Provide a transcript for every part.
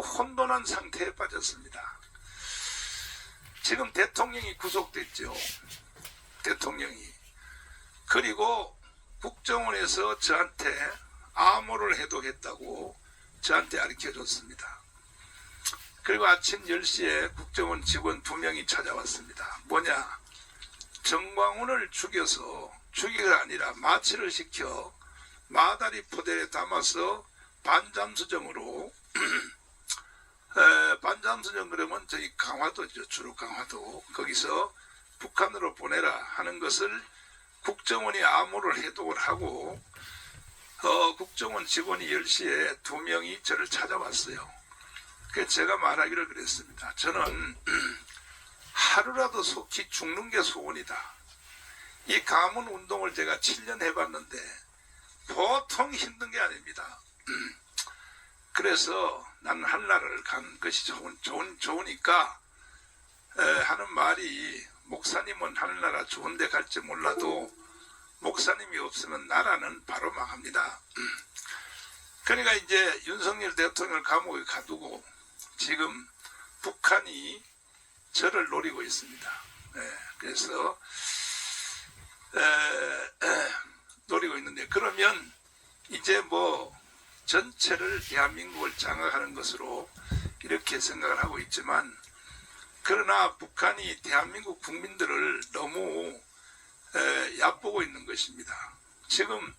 너무 혼돈한 상태에 빠졌습니다. 지금 대통령이 구속됐죠. 대통령이. 그리고 국정원에서 저한테 암호를 해독했다고 저한테 가르쳐줬습니다. 그리고 아침 10시에 국정원 직원 2명이 찾아왔습니다. 뭐냐? 정광훈을 죽이가 아니라 마취를 시켜 마다리 포대에 담아서 반잠수정으로 반잠수정 그러면 저희 강화도죠. 주로 강화도. 거기서 북한으로 보내라 하는 것을 국정원이 암호를 해독을 하고 국정원 직원이 10시에 2명이 저를 찾아왔어요. 그래서 제가 말하기를 그랬습니다. 저는 하루라도 속히 죽는 게 소원이다. 이 가문 운동을 제가 7년 해봤는데 보통 힘든 게 아닙니다. 그래서 나는 한나라를 가는 것이 좋으니까 하는 말이 목사님은 하늘나라 좋은 데 갈지 몰라도 목사님이 없으면 나라는 바로 망합니다. 그러니까 이제 윤석열 대통령을 감옥에 가두고 지금 북한이 저를 노리고 있습니다. 그래서 노리고 있는데 그러면 이제 뭐 전체를 대한민국을 장악하는 것으로 이렇게 생각을 하고 있지만 그러나 북한이 대한민국 국민들을 너무 얕보고 있는 것입니다. 지금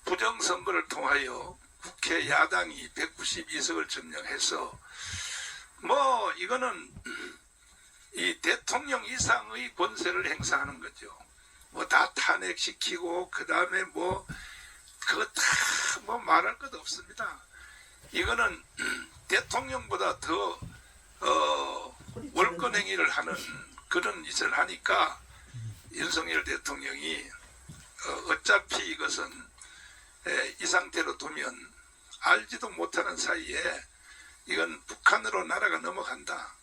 부정선거를 통하여 국회 야당이 192석을 점령해서 뭐 이거는 이 대통령 이상의 권세를 행사하는 거죠. 뭐 다 탄핵시키고 그 다음에 뭐 그거 다 뭐 말할 것 없습니다. 이거는 대통령보다 더 월권행위를 하는 그런 짓을 하니까 윤석열 대통령이 어차피 이것은 이 상태로 두면 알지도 못하는 사이에 이건 북한으로 나라가 넘어간다.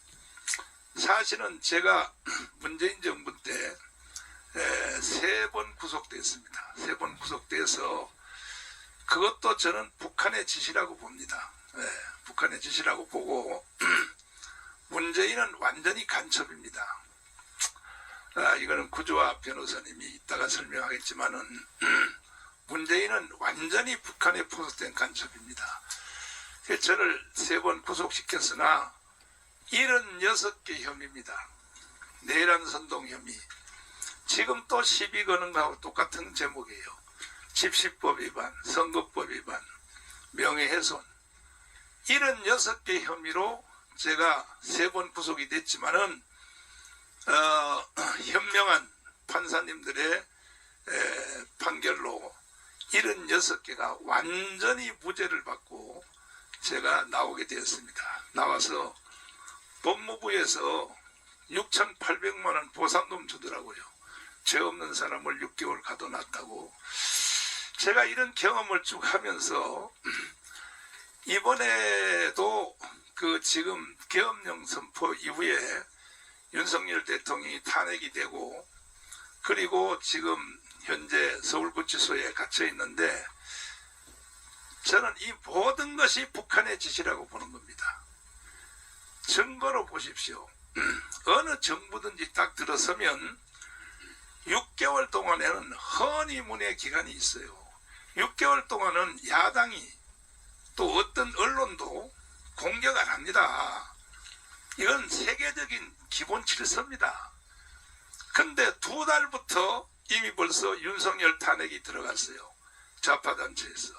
사실은 제가 문재인 정부 때 3번 구속됐습니다. 3번 구속돼서 그것도 저는 북한의 짓이라고 봅니다. 북한의 짓이라고 보고 문재인은 완전히 간첩입니다. 이거는 구조화 변호사님이 이따가 설명하겠지만은 문재인은 완전히 북한에 포섭된 간첩입니다. 저를 3번 구속시켰으나 76개 혐의입니다. 내란 선동 혐의. 지금 또 시비 거는 거하고 똑같은 제목이에요. 집시법 위반, 선거법 위반, 명예훼손. 76개 혐의로 제가 3번 구속이 됐지만은 현명한 판사님들의 판결로 76개가 완전히 무죄를 받고 제가 나오게 되었습니다. 나와서 법무부에서 6,800만 원 보상금 주더라고요. 죄 없는 사람을 6개월 가둬놨다고. 제가 이런 경험을 쭉 하면서 이번에도 그 지금 계엄령 선포 이후에 윤석열 대통령이 탄핵이 되고 그리고 지금 현재 서울구치소에 갇혀 있는데 저는 이 모든 것이 북한의 짓이라고 보는 겁니다. 증거로 보십시오. 어느 정부든지 딱 들어서면 6개월 동안에는 허니문의 기간이 있어요. 6개월 동안은 야당이 또 어떤 언론도 공격 안 합니다. 이건 세계적인 기본 질서입니다. 근데 2달부터 이미 벌써 윤석열 탄핵이 들어갔어요. 좌파단체에서.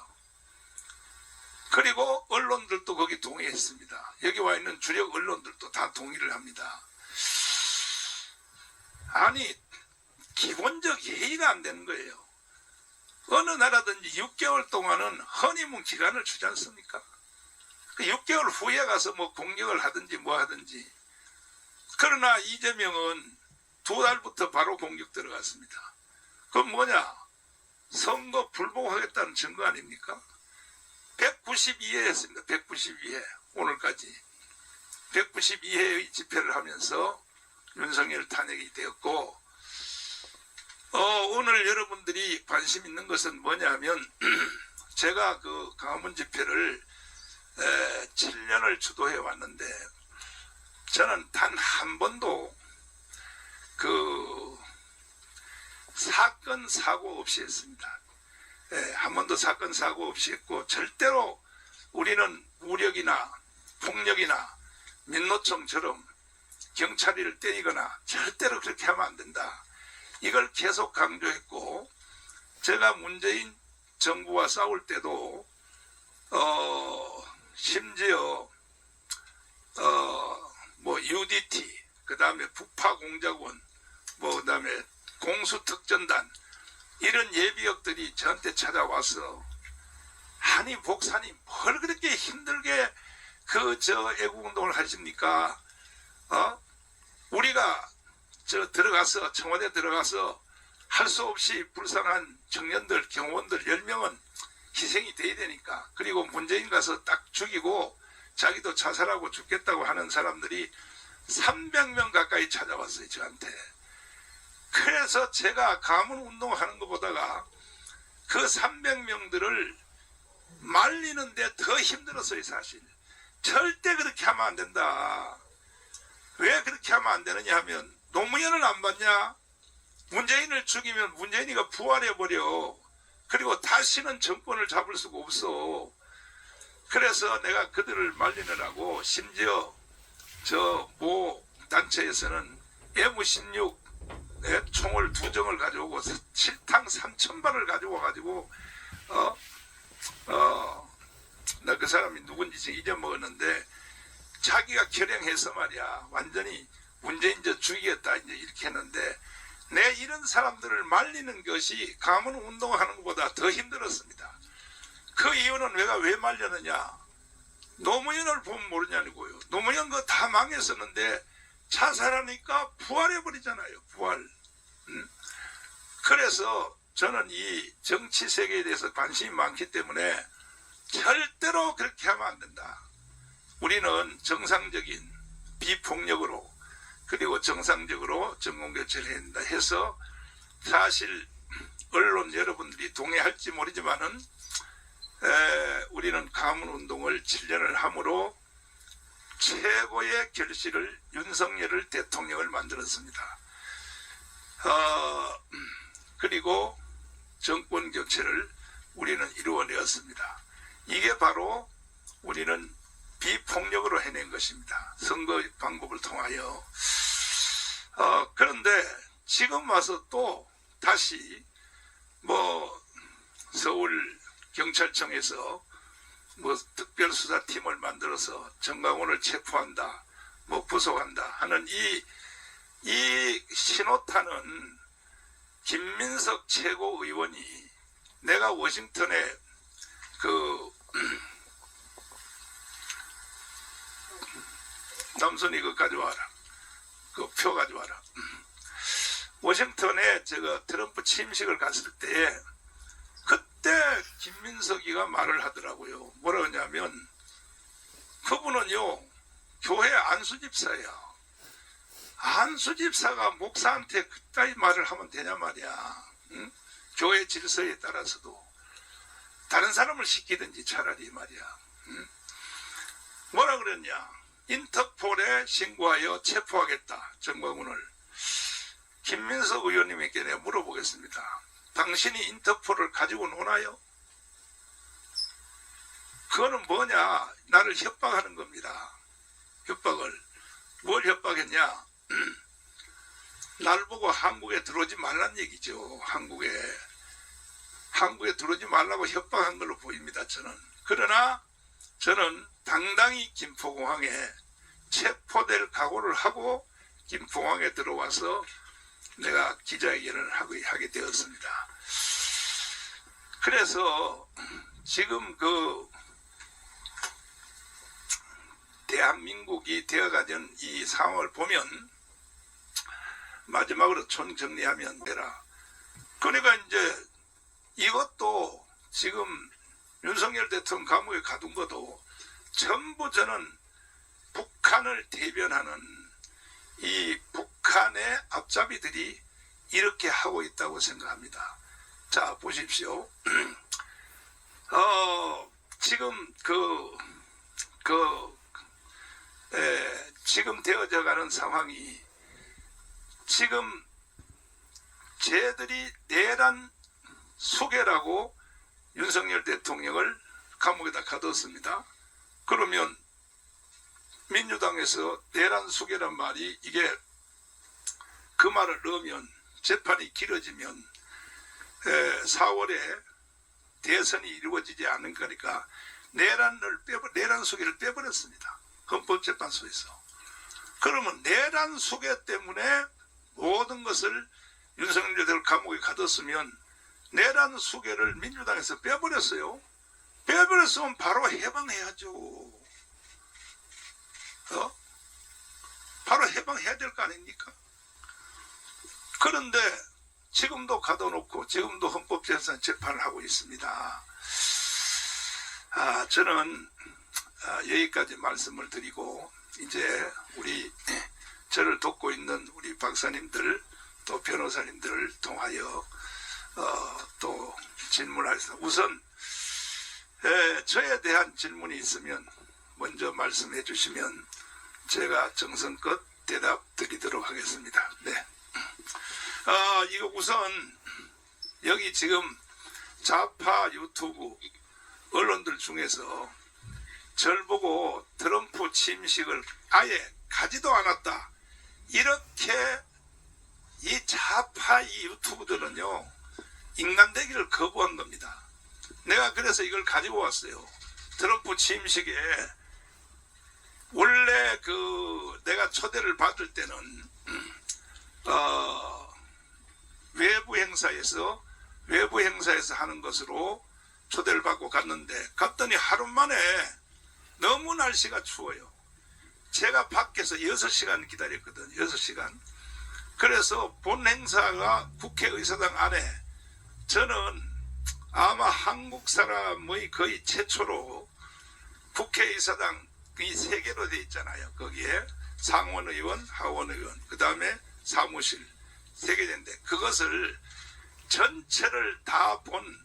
그리고 언론들도 거기 동의했습니다. 여기 와 있는 주력 언론들도 다 동의를 합니다. 아니 기본적 예의가 안 되는 거예요. 어느 나라든지 6개월 동안은 허니문 기간을 주지 않습니까? 6개월 후에 가서 뭐 공격을 하든지 뭐 하든지. 그러나 이재명은 2달부터 바로 공격 들어갔습니다. 그건 뭐냐? 선거 불복하겠다는 증거 아닙니까? 192회 했습니다. 192회 오늘까지 192회의 집회를 하면서 윤석열 탄핵이 되었고 오늘 여러분들이 관심 있는 것은 뭐냐면 제가 그 광화문 집회를 7년을 주도해 왔는데 저는 단 한 번도 그 사건 사고 없이 했습니다. 한 번도 사건 사고 없이 했고 절대로 우리는武力이나 폭력이나 민노총처럼 경찰을 때리거나 절대로 그렇게 하면 안 된다. 이걸 계속 강조했고 제가 문재인 정부와 싸울 때도 심지어 뭐 UDT 그 다음에 북파공작원 그 다음에 공수특전단 이런 예비역들이 저한테 찾아와서 아니 목사님 뭘 그렇게 힘들게 애국운동을 하십니까? 우리가 들어가서 청와대 들어가서 할 수 없이 불쌍한 청년들 경호원들 10명은 희생이 돼야 되니까 그리고 문재인 가서 딱 죽이고 자기도 자살하고 죽겠다고 하는 사람들이 300명 가까이 찾아왔어요 저한테. 그래서 제가 가문운동하는 것보다가 그 300명들을 말리는데 더 힘들었어요 사실. 절대 그렇게 하면 안 된다. 왜 그렇게 하면 안 되느냐 하면 노무현을 안 봤냐? 문재인을 죽이면 문재인이가 부활해버려. 그리고 다시는 정권을 잡을 수가 없어. 그래서 내가 그들을 말리느라고 심지어 모 단체에서는 M16 총을 2정을 가져오고 7탄 3,000발을 가지고 와가지고 나 그 사람이 누군지 지금 잊어먹었는데 자기가 결행해서 말이야 완전히 문재인 죽이겠다 이제 이렇게 했는데 내 이런 사람들을 말리는 것이 가문 운동하는 것보다 더 힘들었습니다. 그 이유는 내가 왜 말렸느냐? 노무현을 보면 모르냐고요. 노무현 그거 다 망했었는데 자살하니까 부활해버리잖아요. 부활. 그래서 저는 이 정치 세계에 대해서 관심이 많기 때문에 절대로 그렇게 하면 안 된다. 우리는 정상적인 비폭력으로 그리고 정상적으로 정권교체를 해야 된다 해서 사실 언론 여러분들이 동의할지 모르지만은 우리는 가문운동을 7년을 함으로 최고의 결실을 윤석열을 대통령을 만들었습니다. 그리고 정권교체를 우리는 이루어내었습니다. 이게 바로 우리는 비폭력으로 해낸 것입니다. 선거 방법을 통하여. 그런데 지금 와서 또 다시 서울 경찰청에서 특별수사팀을 만들어서 정강훈을 체포한다, 구속한다 하는 이 신호탄은 김민석 최고의원이 내가 워싱턴에 남순이 가져와라. 그 표 가져와라. 워싱턴에 제가 트럼프 취임식을 갔을 때 그때 김민석이가 말을 하더라고요. 뭐라 하냐면 그분은요 교회 안수집사예요. 안수집사가 목사한테 그따위 말을 하면 되냐 말이야. 응? 교회 질서에 따라서도 다른 사람을 시키든지 차라리 말이야. 응? 뭐라 그랬냐? 인터폴에 신고하여 체포하겠다. 정광훈을. 김민석 의원님에게 내가 물어보겠습니다. 당신이 인터폴을 가지고 노나요? 그거는 뭐냐? 나를 협박하는 겁니다. 협박을. 뭘 협박했냐? 날 보고 한국에 들어오지 말란 얘기죠. 한국에 들어오지 말라고 협박한 걸로 보입니다. 저는. 그러나 저는 당당히 김포공항에 체포될 각오를 하고 김포공항에 들어와서 내가 기자회견을 하게 되었습니다. 그래서 지금 대한민국이 되어가는 이 상황을 보면 마지막으로 총정리하면 되라. 그러니까 이제 이것도 지금 윤석열 대통령 감옥에 가둔 것도 전부 저는 북한을 대변하는 이 북한의 앞잡이들이 이렇게 하고 있다고 생각합니다. 자, 보십시오. 지금 지금 되어져 가는 상황이 지금 쟤들이 내란 수괴라고 윤석열 대통령을 감옥에다 가뒀습니다. 그러면 민주당에서 내란 수괴란 말이 이게 그 말을 넣으면 재판이 길어지면 4월에 대선이 이루어지지 않은 거니까 내란 수괴를 빼버렸습니다. 헌법재판소에서. 그러면 내란 수괴 때문에 모든 것을 윤석열 대통령 감옥에 가뒀으면 내란 수괴를 민주당에서 빼버렸어요. 빼버렸으면 바로 해방해야죠. 바로 해방해야 될 거 아닙니까? 그런데 지금도 가둬놓고 지금도 헌법재판소 재판을 하고 있습니다. 저는 여기까지 말씀을 드리고 이제 저를 돕고 있는 우리 박사님들 또 변호사님들을 통하여 또 질문하겠습니다. 우선 저에 대한 질문이 있으면 먼저 말씀해 주시면 제가 정성껏 대답 드리도록 하겠습니다. 네. 이거 우선 여기 지금 좌파 유튜브 언론들 중에서 절 보고 트럼프 침식을 아예 가지도 않았다. 이렇게 이 좌파 이 유튜브들은요, 인간되기를 거부한 겁니다. 내가 그래서 이걸 가지고 왔어요. 트럼프 취임식에 원래 내가 초대를 받을 때는 외부 행사에서 하는 것으로 초대를 받고 갔는데 갔더니 하루 만에 너무 날씨가 추워요. 제가 밖에서 6시간 기다렸거든요. 6시간. 그래서 본 행사가 국회의사당 안에 저는 아마 한국 사람의 거의 최초로 국회의사당 이 3개로 돼 있잖아요. 거기에 상원의원, 하원의원, 그 다음에 사무실 3개인데 그것을 전체를 다 본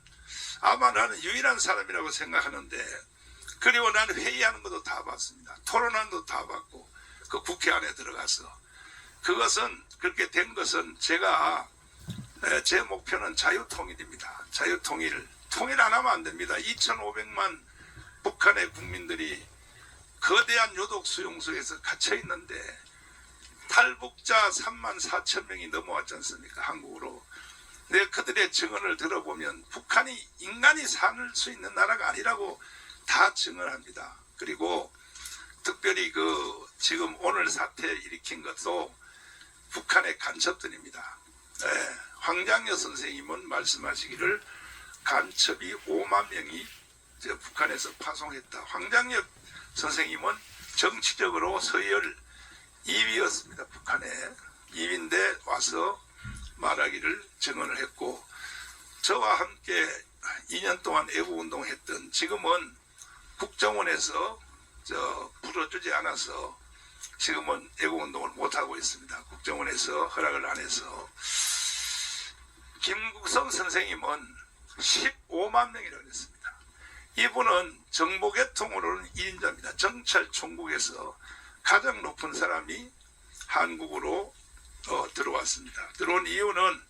아마 나는 유일한 사람이라고 생각하는데, 그리고 나는 회의하는 것도 다 봤습니다. 토론하는 것도 다 봤고 그 국회 안에 들어가서 그것은 그렇게 된 것은 제 목표는 자유통일입니다. 통일 안 하면 안 됩니다. 2,500만 북한의 국민들이 거대한 요독 수용소에서 갇혀 있는데 탈북자 34,000명이 넘어왔지 않습니까? 한국으로. 근데 그들의 증언을 들어보면 북한이 인간이 살 수 있는 나라가 아니라고 다 증언합니다. 그리고 특별히 지금 오늘 사태 일으킨 것도 북한의 간첩들입니다. 황장여 선생님은 말씀하시기를 간첩이 5만 명이 북한에서 파송했다. 황장여 선생님은 정치적으로 서열 2위였습니다. 북한에 2위인데 와서 말하기를 증언을 했고, 저와 함께 2년 동안 애국운동했던, 지금은 국정원에서 불어주지 않아서 지금은 애국운동을 못하고 있습니다. 국정원에서 허락을 안 해서. 김국성 선생님은 15만 명이라고 했습니다. 이분은 정보계통으로는 1인자입니다. 정찰 총국에서 가장 높은 사람이 한국으로 들어왔습니다. 들어온 이유는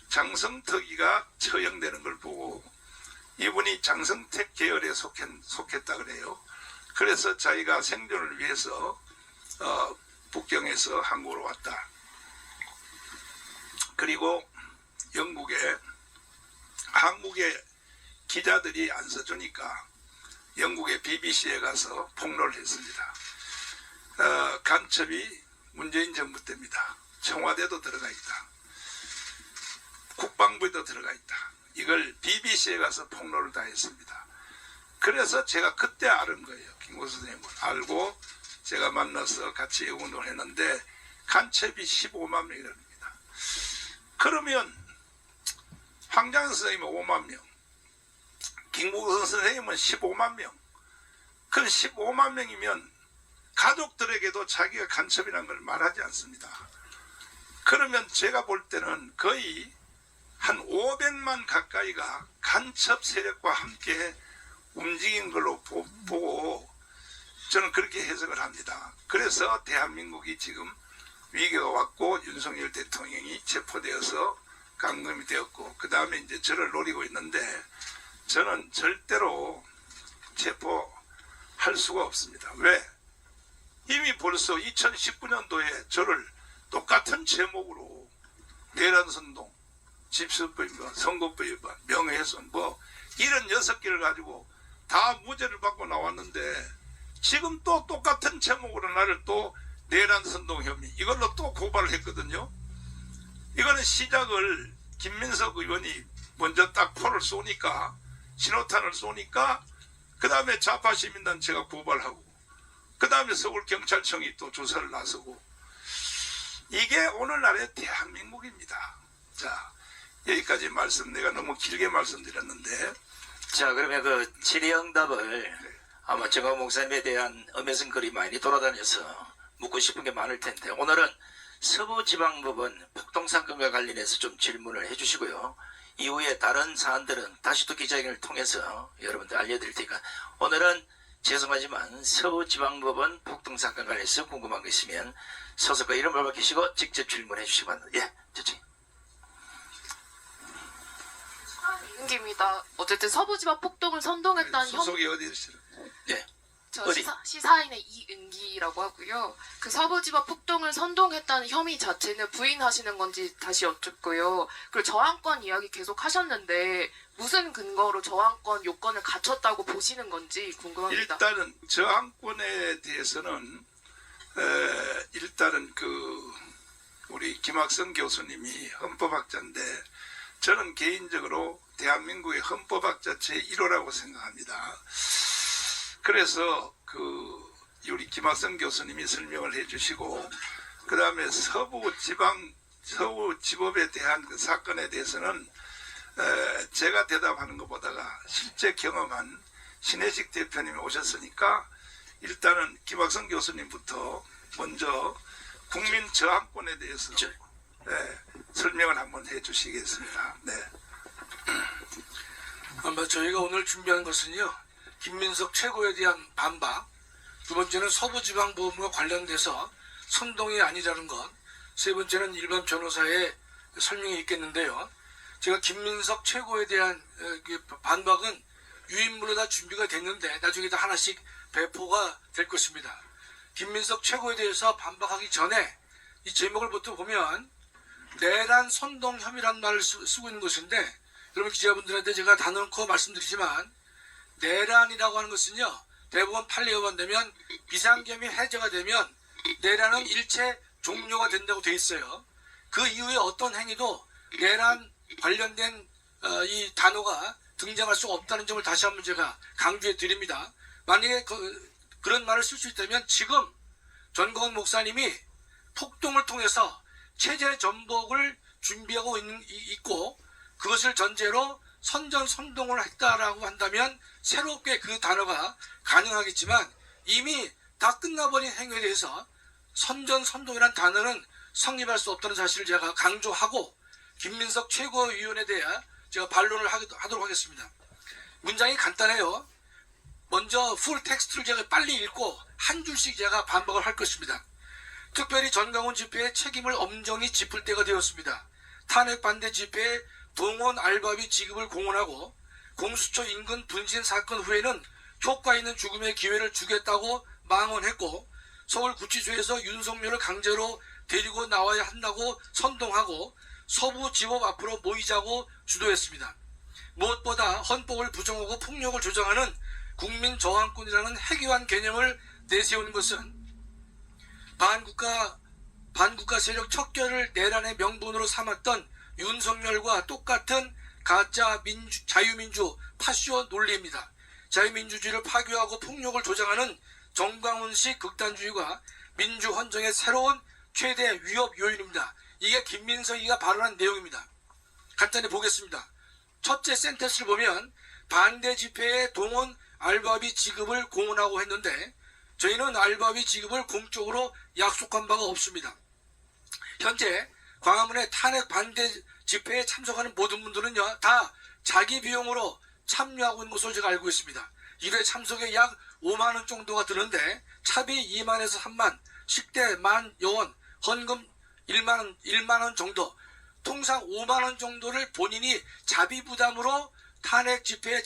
장성택이가 처형되는 걸 보고 이분이 장성택 계열에 속했다 그래요. 그래서 자기가 생존을 위해서 북경에서 한국으로 왔다. 그리고 한국의 기자들이 안 써주니까 영국의 BBC에 가서 폭로를 했습니다. 간첩이 문재인 정부 때입니다. 청와대도 들어가 있다. 국방부에도 들어가 있다. 이걸 BBC에 가서 폭로를 다 했습니다. 그래서 제가 그때 알은 거예요. 김국성 선생님을 알고 제가 만나서 같이 운동을 했는데 간첩이 15만 명이랍니다. 그러면 황장여 선생님은 5만 명, 김국성 선생님은 15만 명. 그럼 15만 명이면 가족들에게도 자기가 간첩이라는 걸 말하지 않습니다. 그러면 제가 볼 때는 거의 한 500만 가까이가 간첩 세력과 함께 움직인 걸로 보고 저는 그렇게 해석을 합니다. 그래서 대한민국이 지금 위기가 왔고 윤석열 대통령이 체포되어서 감금이 되었고 그 다음에 이제 저를 노리고 있는데 저는 절대로 체포할 수가 없습니다. 왜? 이미 벌써 2019년도에 저를 똑같은 제목으로 내란선동, 집수법 위반, 선거법 위반, 명예훼손 뭐 이런 6개를 가지고 다 무죄를 받고 나왔는데 지금 또 똑같은 제목으로 나를 또 내란선동 혐의 이걸로 또 고발을 했거든요. 이거는 시작을 김민석 의원이 먼저 딱 포를 쏘니까 신호탄을 쏘니까 그 다음에 좌파시민단 제가 고발하고 그 다음에 서울경찰청이 또 조사를 나서고 이게 오늘날의 대한민국입니다. 자, 여기까지 말씀 내가 너무 길게 말씀드렸는데 자, 그러면 그 질의응답을 아마 정광훈 목사님에 대한 음해성 글이 많이 돌아다녀서 묻고 싶은 게 많을 텐데 오늘은 서부지방법원 폭동사건과 관련해서 좀 질문을 해주시고요. 이후에 다른 사안들은 다시 또 기자회견을 통해서 여러분들 알려드릴 테니까 오늘은 죄송하지만 서부지방법원 폭동사건 관련해서 궁금한 거 있으면 소속과 이름을 밝히시고 직접 질문해 주시기 바랍니다. 예, 저쪽. 이은기입니다. 어쨌든 서부지방 폭동을 선동했다는 소속이 어디시죠? 예. 저 어디? 시사인의 이은기라고 하고요. 그 서부지방 폭동을 선동했다는 혐의 자체는 부인하시는 건지 다시 여쭙고요. 그리고 저항권 이야기 계속 하셨는데 무슨 근거로 저항권 요건을 갖췄다고 보시는 건지 궁금합니다. 일단은 저항권에 대해서는 일단은 우리 김학성 교수님이 헌법학자인데 저는 개인적으로 대한민국의 헌법학자 제1호라고 생각합니다. 그래서 우리 김학성 교수님이 설명을 해주시고 그 다음에 서부지법에 대한 그 사건에 대해서는 제가 대답하는 것보다가 실제 경험한 신혜식 대표님이 오셨으니까 일단은 김학성 교수님부터 먼저 국민 저항권에 대해서 설명을 한번 해주시겠습니다. 네. 아마 저희가 오늘 준비한 것은요, 김민석 최고에 대한 반박, 두 번째는 서부지방법원과 관련돼서 선동이 아니라는 것, 세 번째는 일반 변호사의 설명이 있겠는데요. 제가 김민석 최고에 대한 반박은 유인물로 다 준비가 됐는데 나중에 다 하나씩 배포가 될 것입니다. 김민석 최고에 대해서 반박하기 전에 이 제목을부터 보면 내란 선동 혐의란 말을 쓰고 있는 것인데 여러분 기자분들한테 제가 다 넣고 말씀드리지만 내란이라고 하는 것은요 대법원 판례가 되면 비상계엄이 해제가 되면 내란은 일체 종료가 된다고 돼 있어요. 그 이후에 어떤 행위도 내란 관련된 이 단어가 등장할 수 없다는 점을 다시 한번 제가 강조해 드립니다. 만약에 그런 말을 쓸 수 있다면 지금 전광훈 목사님이 폭동을 통해서 체제 전복을 준비하고 있고 그것을 전제로 선전선동을 했다라고 한다면 새롭게 그 단어가 가능하겠지만 이미 다 끝나버린 행위에 대해서 선전선동이라는 단어는 성립할 수 없다는 사실을 제가 강조하고 김민석 최고위원에 대해 제가 반론을 하도록 하겠습니다. 문장이 간단해요. 먼저 풀 텍스트를 제가 빨리 읽고 한 줄씩 제가 반박을 할 것입니다. 특별히 전광훈 집회의 책임을 엄정히 짚을 때가 되었습니다. 탄핵 반대 집회에 동원 알바비 지급을 공언하고 공수처 인근 분신 사건 후에는 효과 있는 죽음의 기회를 주겠다고 망언했고 서울구치소에서 윤석열을 강제로 데리고 나와야 한다고 선동하고 서부지법 앞으로 모이자고 주도했습니다. 무엇보다 헌법을 부정하고 폭력을 조장하는 국민저항권이라는 해괴한 개념을 내세운 것은 반국가 세력 척결을 내란의 명분으로 삼았던 윤석열과 똑같은 가짜 자유민주 파쇼 논리입니다. 자유민주주의를 파괴하고 폭력을 조장하는 정광훈식 극단주의가 민주헌정의 새로운 최대 위협 요인입니다. 이게 김민석이가 발언한 내용입니다. 간단히 보겠습니다. 첫째 센텐스를 보면 반대 집회에 동원 알바비 지급을 공언하고 했는데 저희는 알바비 지급을 공적으로 약속한 바가 없습니다. 현재 광화문의 탄핵 반대 집회에 참석하는 모든 분들은요 다 자기 비용으로 참여하고 있는 것으로 제가 알고 있습니다. 1회 참석에 약 5만 원 정도가 드는데 차비 2만에서 3만, 식대 10,000원, 헌금 1만 원 정도, 통상 5만 원 정도를 본인이 자비 부담으로 탄핵 집회에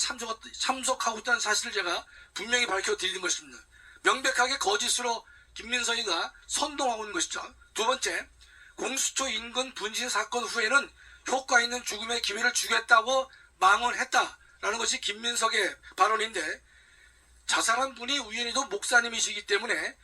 참석하고 있다는 사실을 제가 분명히 밝혀드리는 것입니다. 명백하게 거짓으로 김민석이가 선동하고 있는 것이죠. 두 번째, 공수처 인근 분신 사건 후에는 효과 있는 죽음의 기회를 주겠다고 망언했다라는 것이 김민석의 발언인데, 자살한 분이 우연히도 목사님이시기 때문에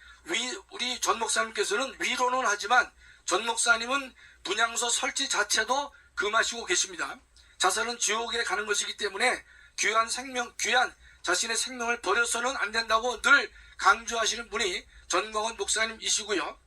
우리 전 목사님께서는 위로는 하지만 전 목사님은 분향소 설치 자체도 금하시고 계십니다. 자살은 지옥에 가는 것이기 때문에 귀한 자신의 생명을 버려서는 안 된다고 늘 강조하시는 분이 전광훈 목사님이시고요.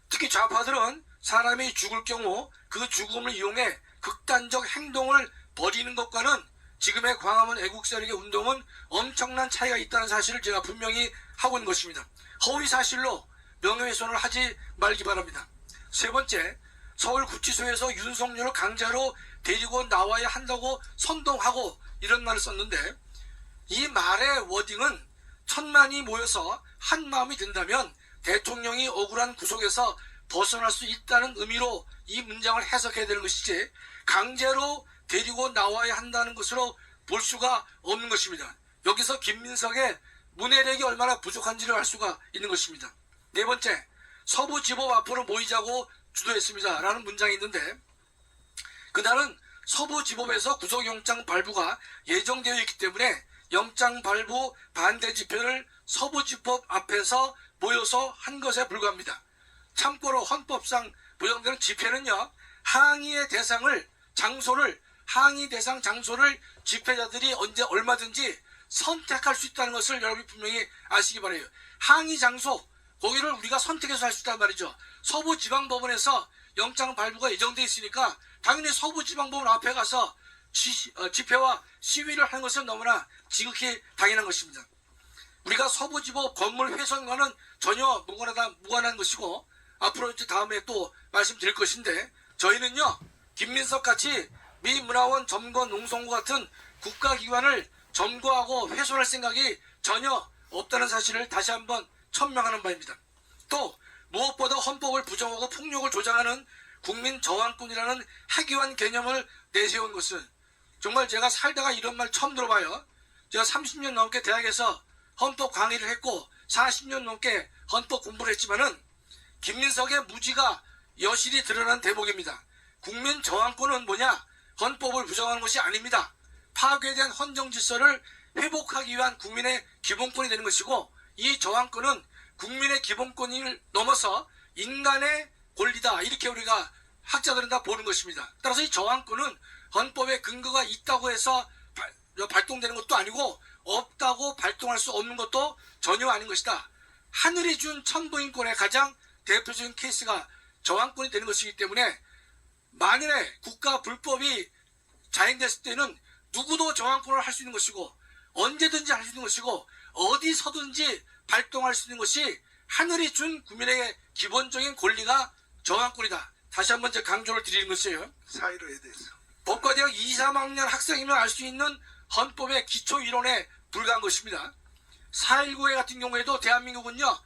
특히 좌파들은 사람이 죽을 경우 그 죽음을 이용해 극단적 행동을 벌이는 것과는 지금의 광화문 애국세력의 운동은 엄청난 차이가 있다는 사실을 제가 분명히 하고 있는 것입니다. 허위 사실로 명예훼손을 하지 말기 바랍니다. 세 번째, 서울구치소에서 윤석열을 강제로 데리고 나와야 한다고 선동하고 이런 말을 썼는데, 이 말의 워딩은 천만이 모여서 한 마음이 된다면 대통령이 억울한 구속에서 벗어날 수 있다는 의미로 이 문장을 해석해야 되는 것이지 강제로 데리고 나와야 한다는 것으로 볼 수가 없는 것입니다. 여기서 김민석의 문해력이 얼마나 부족한지를 알 수가 있는 것입니다. 네 번째, 서부지법 앞으로 모이자고 주도했습니다 라는 문장이 있는데, 그날은 서부지법에서 구속영장 발부가 예정되어 있기 때문에 영장 발부 반대 집회를 서부지법 앞에서 모여서 한 것에 불과합니다. 참고로 헌법상 보장되는 집회는요, 항의 대상 장소를 집회자들이 언제 얼마든지 선택할 수 있다는 것을 여러분이 분명히 아시기 바라요. 항의 장소, 거기를 우리가 선택해서 할 수 있단 말이죠. 서부지방법원에서 영장 발부가 예정되어 있으니까 당연히 서부지방법원 앞에 가서 집회와 시위를 하는 것은 너무나 지극히 당연한 것입니다. 우리가 서부지법 건물 훼손과는 전혀 무관한 것이고, 앞으로 이제 다음에 또 말씀드릴 것인데, 저희는요, 김민석 같이 미 문화원 점거 농성부 같은 국가기관을 점거하고 훼손할 생각이 전혀 없다는 사실을 다시 한번 천명하는 바입니다. 또 무엇보다 헌법을 부정하고 폭력을 조장하는 국민 저항권이라는 학위원 개념을 내세운 것은, 정말 제가 살다가 이런 말 처음 들어봐요. 제가 30년 넘게 대학에서 헌법 강의를 했고 40년 넘게 헌법 공부를 했지만은 김민석의 무지가 여실히 드러난 대목입니다. 국민 저항권은 뭐냐? 헌법을 부정하는 것이 아닙니다. 파괴된 헌정 질서를 회복하기 위한 국민의 기본권이 되는 것이고, 이 저항권은 국민의 기본권을 넘어서 인간의 권리다, 이렇게 우리가 학자들은 다 보는 것입니다. 따라서 이 저항권은 헌법에 근거가 있다고 해서 발동되는 것도 아니고 없다고 발동할 수 없는 것도 전혀 아닌 것이다. 하늘이 준 천부인권의 가장 대표적인 케이스가 저항권이 되는 것이기 때문에, 만일에 국가 불법이 자행됐을 때는 누구도 저항권을 할 수 있는 것이고, 언제든지 할 수 있는 것이고, 어디서든지 발동할 수 있는 것이 하늘이 준 국민에게 기본적인 권리가 저항권이다. 다시 한번 제가 강조를 드리는 것이에요. 사이로에 대해서. 법과대학 2, 3학년 학생이면 알 수 있는 헌법의 기초 이론에 불과한 것입니다. 4.19회 같은 경우에도 대한민국은요,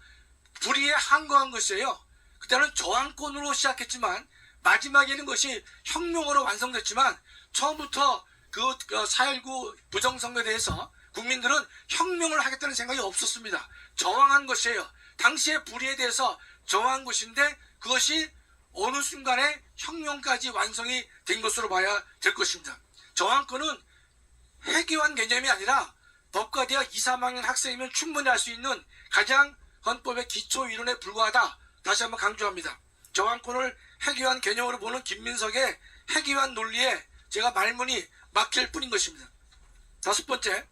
불의에 항거한 것이에요. 그때는 저항권으로 시작했지만 마지막에는 것이 혁명으로 완성됐지만, 처음부터 그 4.19 부정선거에 대해서 국민들은 혁명을 하겠다는 생각이 없었습니다. 저항한 것이에요. 당시의 불의에 대해서 저항한 것인데, 그것이 어느 순간에 혁명까지 완성이 된 것으로 봐야 될 것입니다. 저항권은 회귀한 개념이 아니라 법과대학 2, 3학년 학생이면 충분히 할 수 있는 가장 헌법의 기초 이론에 불과하다. 다시 한번 강조합니다. 저항권을 회귀한 개념으로 보는 김민석의 회귀한 논리에 제가 말문이 막힐 뿐인 것입니다. 다섯 번째,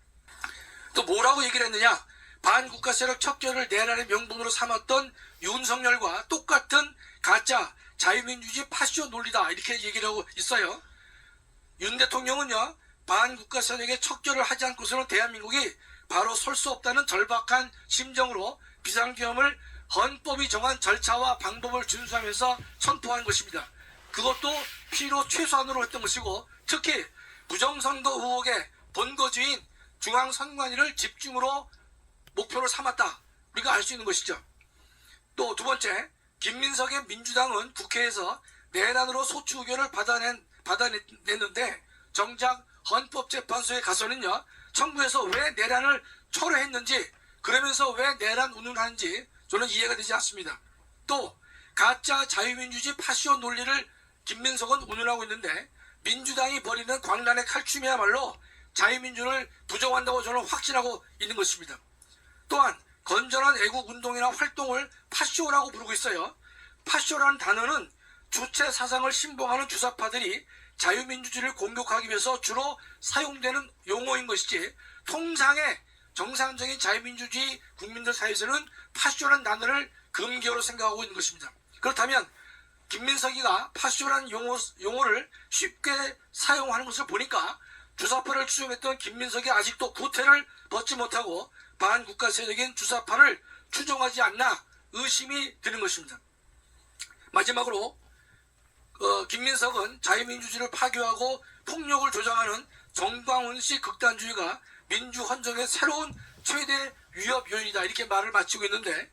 또 뭐라고 얘기를 했느냐? 반국가 세력 척결을 내란의 명분으로 삼았던 윤석열과 똑같은 가짜 자유민주주의 파쇼 논리다, 이렇게 얘기를 하고 있어요. 윤 대통령은요, 반국가 세력의 척결을 하지 않고서는 대한민국이 바로 설 수 없다는 절박한 심정으로 비상계엄을 헌법이 정한 절차와 방법을 준수하면서 선포한 것입니다. 그것도 필요 최소한으로 했던 것이고, 특히 부정선거 의혹의 본거주인 중앙선관위를 집중으로 목표로 삼았다. 우리가 알 수 있는 것이죠. 또 두 번째, 김민석의 민주당은 국회에서 내란으로 소추 의견을 받아냈는데 정작 헌법재판소에 가서는요, 청구해서 왜 내란을 철회했는지, 그러면서 왜 내란 운운하는지 저는 이해가 되지 않습니다. 또 가짜 자유민주주의 파시오 논리를 김민석은 운운하고 있는데 민주당이 벌이는 광란의 칼춤이야말로 자유민주를 부정한다고 저는 확신하고 있는 것입니다. 또한 건전한 애국운동이나 활동을 파쇼라고 부르고 있어요. 파쇼라는 단어는 주체 사상을 신봉하는 주사파들이 자유민주주의를 공격하기 위해서 주로 사용되는 용어인 것이지, 통상의 정상적인 자유민주주의 국민들 사이에서는 파쇼라는 단어를 금기어로 생각하고 있는 것입니다. 그렇다면 김민석이가 파쇼라는 용어를 쉽게 사용하는 것을 보니까 주사파를 추종했던 김민석이 아직도 구태를 벗지 못하고 반국가 세력인 주사파를 추종하지 않나 의심이 드는 것입니다. 마지막으로 김민석은 자유민주주의를 파괴하고 폭력을 조장하는 정광훈식 극단주의가 민주헌정의 새로운 최대 위협 요인이다, 이렇게 말을 마치고 있는데,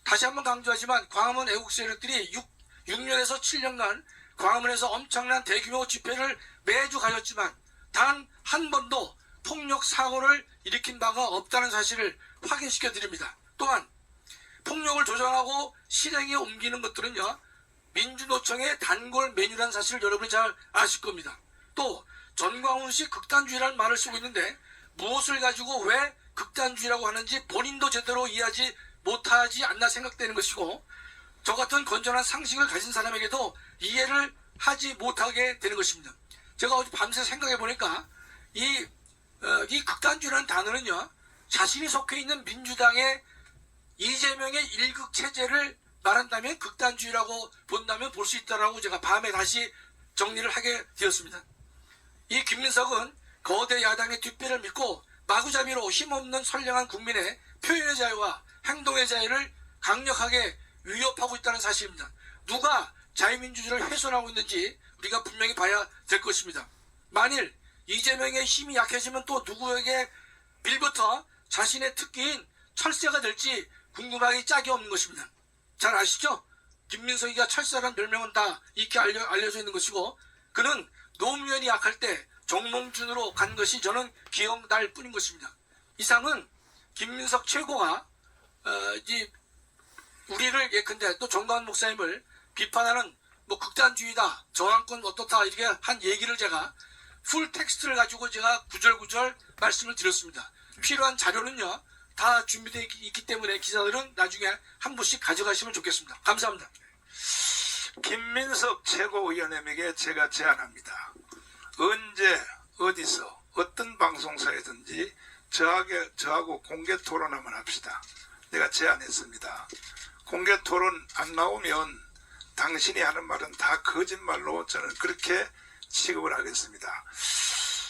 다시 한번 강조하지만 광화문 애국 세력들이 6년에서 7년간 광화문에서 엄청난 대규모 집회를 매주 가졌지만 단 한 번도 폭력 사고를 일으킨 바가 없다는 사실을 확인시켜 드립니다. 또한 폭력을 조장하고 실행에 옮기는 것들은요, 민주노총의 단골 메뉴라는 사실을 여러분이 잘 아실 겁니다. 또 전광훈식 극단주의라는 말을 쓰고 있는데 무엇을 가지고 왜 극단주의라고 하는지 본인도 제대로 이해하지 못하지 않나 생각되는 것이고, 저 같은 건전한 상식을 가진 사람에게도 이해를 하지 못하게 되는 것입니다. 제가 어제 밤새 생각해 보니까 이 극단주의라는 단어는요, 자신이 속해 있는 민주당의 이재명의 일극 체제를 말한다면 극단주의라고 본다면 볼 수 있다라고 제가 밤에 다시 정리를 하게 되었습니다. 이 김민석은 거대 야당의 뒷배를 믿고 마구잡이로 힘없는 선량한 국민의 표현의 자유와 행동의 자유를 강력하게 위협하고 있다는 사실입니다. 누가 자유민주주의를 훼손하고 있는지 우리가 분명히 봐야 될 것입니다. 만일 이재명의 힘이 약해지면 또 누구에게 빌부터 자신의 특기인 철새가 될지 궁금하기 짝이 없는 것입니다. 잘 아시죠? 김민석이가 철새라는 별명은 다 이렇게 알려져 있는 것이고, 그는 노무현이 약할 때 정몽준으로 간 것이 저는 기억날 뿐인 것입니다. 이상은 김민석 최고가 우리를 예컨대 또 정광훈 목사님을 비판하는 극단주의다, 저항권 어떻다, 이렇게 한 얘기를 제가 풀 텍스트를 가지고 제가 구절구절 말씀을 드렸습니다. 필요한 자료는요 다 준비되어 있기 때문에 기자들은 나중에 한 분씩 가져가시면 좋겠습니다. 감사합니다. 김민석 최고위원님에게 제가 제안합니다. 언제 어디서 어떤 방송사에든지 저하고 공개 토론 한번 합시다. 내가 제안했습니다. 공개 토론 안 나오면 당신이 하는 말은 다 거짓말로 저는 그렇게 취급을 하겠습니다.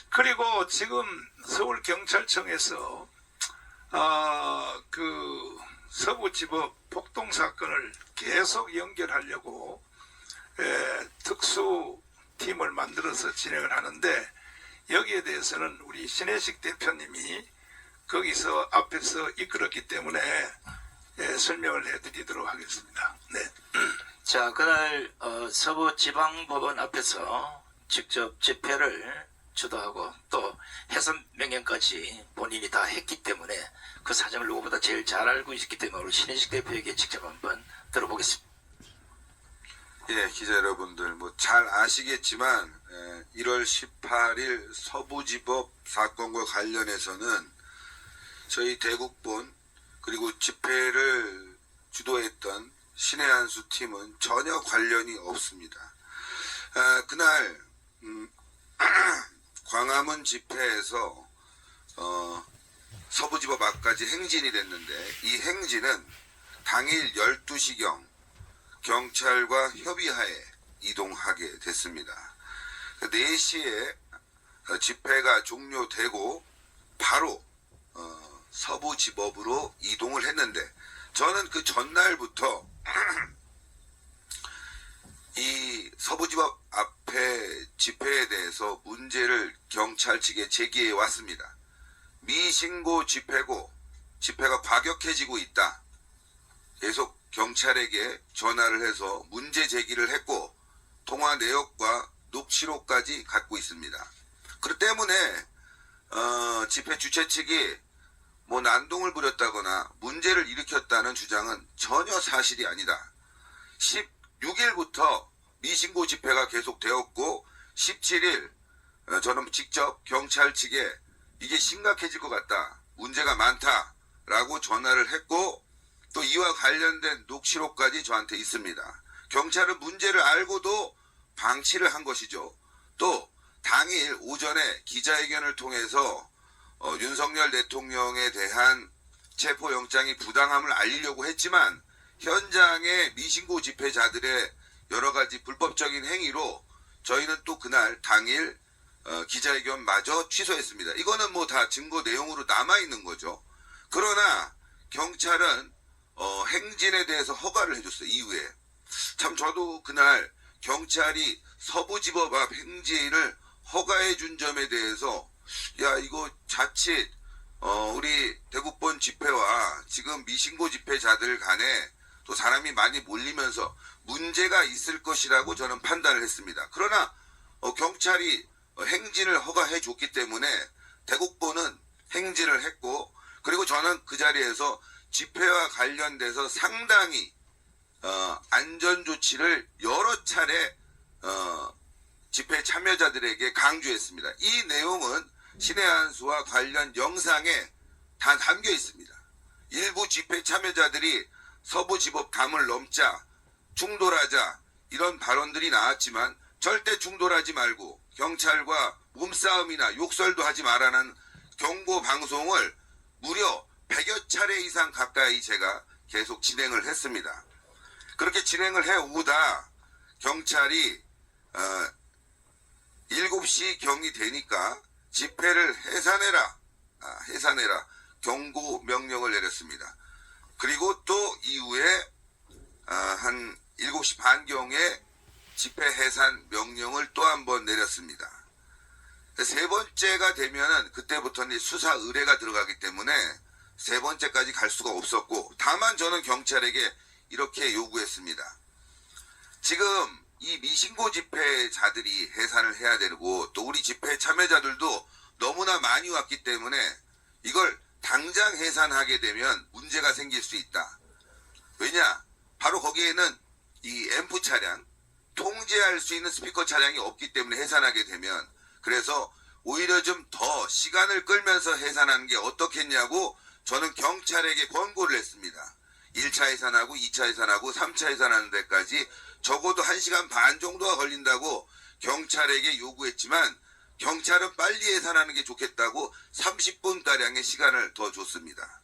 그리고 지금 서울경찰청에서 그 서부지법 폭동사건을 계속 연결하려고 특수팀을 만들어서 진행을 하는데, 여기에 대해서는 우리 신혜식 대표님이 거기서 앞에서 이끌었기 때문에 설명을 해드리도록 하겠습니다. 네. 자, 그날 서부지방법원 앞에서 직접 집회를 주도하고 또 해산 명령까지 본인이 다 했기 때문에 그 사정을 누구보다 제일 잘 알고 있기 때문에 우리 신혜식 대표에게 직접 한번 들어보겠습니다. 예, 기자 여러분들 잘 아시겠지만 1월 18일 서부지법 사건과 관련해서는 저희 대국본 그리고 집회를 주도했던 신혜한수 팀은 전혀 관련이 없습니다. 그날 광화문 집회에서 서부지법 앞까지 행진이 됐는데, 이 행진은 당일 12시경 경찰과 협의하에 이동하게 됐습니다. 4시에 집회가 종료되고 바로 서부지법으로 이동을 했는데, 저는 그 전날부터 이 서부지법 앞에 집회에 대해서 문제를 경찰 측에 제기해 왔습니다. 미신고 집회고 집회가 과격해지고 있다. 계속 경찰에게 전화를 해서 문제 제기를 했고 통화 내역과 녹취록까지 갖고 있습니다. 그렇기 때문에 집회 주최 측이 뭐 난동을 부렸다거나 문제를 일으켰다는 주장은 전혀 사실이 아니다. 16일부터 미신고 집회가 계속되었고 17일 저는 직접 경찰 측에 이게 심각해질 것 같다. 문제가 많다라고 전화를 했고 또 이와 관련된 녹취록까지 저한테 있습니다. 경찰은 문제를 알고도 방치를 한 것이죠. 또 당일 오전에 기자회견을 통해서 윤석열 대통령에 대한 체포영장이 부당함을 알리려고 했지만 현장의 미신고 집회자들의 여러 가지 불법적인 행위로 저희는 또 그날 당일 기자회견마저 취소했습니다. 이거는 뭐 다 증거 내용으로 남아있는 거죠. 그러나 경찰은 행진에 대해서 허가를 해줬어요. 이후에. 참 저도 그날 경찰이 서부지법 앞 행진을 허가해 준 점에 대해서 야 이거 자칫 우리 대국본 집회와 지금 미신고 집회자들 간에 또 사람이 많이 몰리면서 문제가 있을 것이라고 저는 판단을 했습니다. 그러나 경찰이 행진을 허가해 줬기 때문에 대국본은 행진을 했고 그리고 저는 그 자리에서 집회와 관련돼서 상당히 안전조치를 여러 차례 집회 참여자들에게 강조했습니다. 이 내용은 신의 한수와 관련 영상에 다 담겨 있습니다. 일부 집회 참여자들이 서부지법 담을 넘자 충돌하자 이런 발언들이 나왔지만 절대 충돌하지 말고 경찰과 몸싸움이나 욕설도 하지 말라는 경고 방송을 무려 100여 차례 이상 가까이 제가 계속 진행을 했습니다. 그렇게 진행을 해오다 경찰이 7시 경이 되니까 집회를 해산해라 경고 명령을 내렸습니다. 그리고 또 이후에 한 7시 반경에 집회 해산 명령을 또 한 번 내렸습니다. 세 번째가 되면은 그때부터는 수사 의뢰가 들어가기 때문에 세 번째까지 갈 수가 없었고 다만 저는 경찰에게 이렇게 요구했습니다. 지금 이 미신고 집회자들이 해산을 해야 되고 또 우리 집회 참여자들도 너무나 많이 왔기 때문에 이걸 당장 해산하게 되면 문제가 생길 수 있다. 왜냐? 바로 거기에는 이 앰프 차량, 통제할 수 있는 스피커 차량이 없기 때문에 해산하게 되면 그래서 오히려 좀 더 시간을 끌면서 해산하는 게 어떻겠냐고 저는 경찰에게 권고를 했습니다. 1차 해산하고 2차 해산하고 3차 해산하는 데까지 적어도 1시간 반 정도가 걸린다고 경찰에게 요구했지만 경찰은 빨리 해산하는 게 좋겠다고 30분가량의 시간을 더 줬습니다.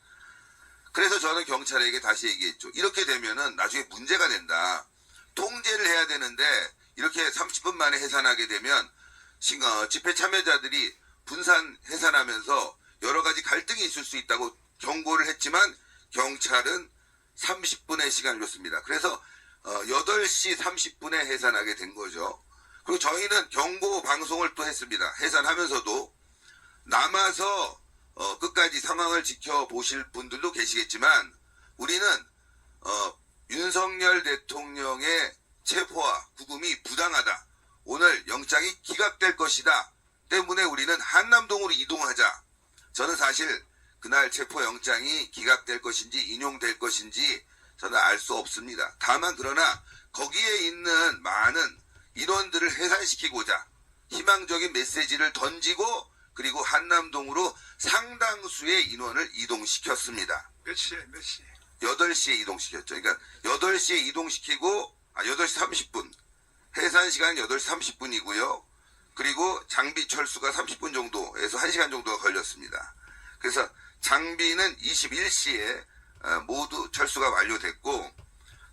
그래서 저는 경찰에게 다시 얘기했죠. 이렇게 되면은 나중에 문제가 된다. 통제를 해야 되는데 이렇게 30분 만에 해산하게 되면 집회 참여자들이 분산 해산하면서 여러 가지 갈등이 있을 수 있다고 경고를 했지만 경찰은 30분의 시간을 줬습니다. 그래서 8시 30분에 해산하게 된 거죠. 그리고 저희는 경고 방송을 또 했습니다. 해산하면서도 남아서 끝까지 상황을 지켜보실 분들도 계시겠지만 우리는 윤석열 대통령의 체포와 구금이 부당하다. 오늘 영장이 기각될 것이다. 때문에 우리는 한남동으로 이동하자. 저는 사실 그날 체포영장이 기각될 것인지 인용될 것인지 저는 알 수 없습니다. 다만 그러나 거기에 있는 많은 인원들을 해산시키고자 희망적인 메시지를 던지고 그리고 한남동으로 상당수의 인원을 이동시켰습니다. 몇 시에? 8시에 이동시켰죠. 그러니까 8시에 이동시키고 8시 30분 해산 시간은 8시 30분이고요. 그리고 장비 철수가 30분 정도에서 1시간 정도가 걸렸습니다. 그래서 장비는 21시에 모두 철수가 완료됐고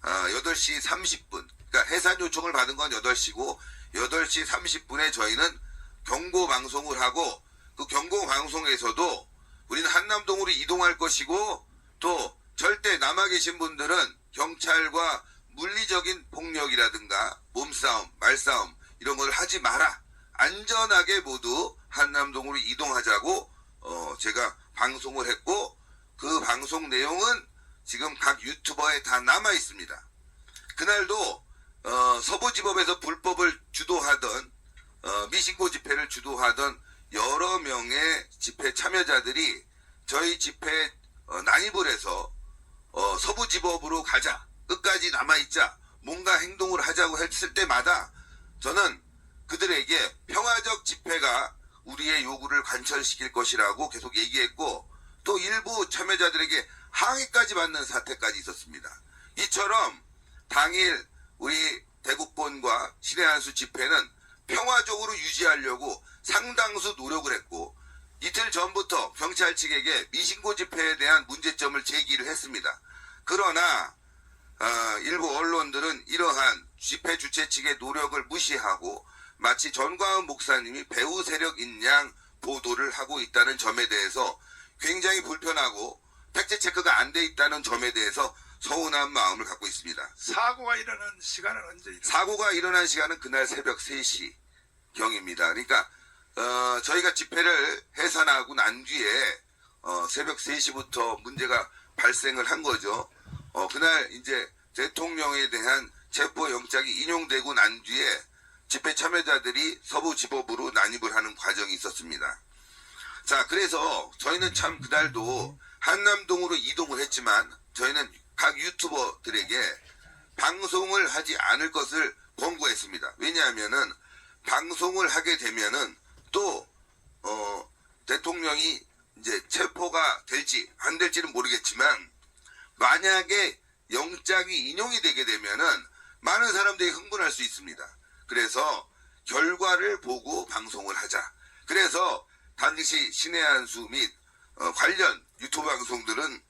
8시 30분 그러니까 해산 요청을 받은 건 8시고 8시 30분에 저희는 경고 방송을 하고 그 경고 방송에서도 우리는 한남동으로 이동할 것이고 또 절대 남아 계신 분들은 경찰과 물리적인 폭력이라든가 몸싸움, 말싸움 이런 걸 하지 마라. 안전하게 모두 한남동으로 이동하자고 제가 방송을 했고 그 방송 내용은 지금 각 유튜버에 다 남아 있습니다. 그날도 서부지법에서 불법을 주도하던 미신고 집회를 주도하던 여러 명의 집회 참여자들이 저희 집회에 난입을 해서 서부지법으로 가자, 끝까지 남아있자, 뭔가 행동을 하자고 했을 때마다 저는 그들에게 평화적 집회가 우리의 요구를 관철시킬 것이라고 계속 얘기했고 또 일부 참여자들에게 항의까지 받는 사태까지 있었습니다. 이처럼 당일 우리 대국본과 신의 한수 집회는 평화적으로 유지하려고 상당수 노력을 했고 이틀 전부터 경찰 측에게 미신고 집회에 대한 문제점을 제기를 했습니다. 그러나 일부 언론들은 이러한 집회 주최 측의 노력을 무시하고 마치 전광훈 목사님이 배후 세력인 양 보도를 하고 있다는 점에 대해서 굉장히 불편하고 팩트 체크가 안 돼 있다는 점에 대해서 서운한 마음을 갖고 있습니다. 사고가 일어난 시간은 언제 일어났어요? 사고가 일어난 시간은 그날 새벽 3시 경입니다. 그러니까 저희가 집회를 해산하고 난 뒤에 새벽 3시부터 문제가 발생을 한 거죠. 그날 이제 대통령에 대한 체포영장이 인용되고 난 뒤에 집회 참여자들이 서부지법으로 난입을 하는 과정이 있었습니다. 자, 그래서 저희는 참 그날도 한남동으로 이동을 했지만 저희는 각 유튜버들에게 방송을 하지 않을 것을 권고했습니다. 왜냐하면은 방송을 하게 되면은 또 대통령이 이제 체포가 될지 안 될지는 모르겠지만 만약에 영장이 인용이 되게 되면은 많은 사람들이 흥분할 수 있습니다. 그래서 결과를 보고 방송을 하자. 그래서 당시 신의 한수 및 관련 유튜브 방송들은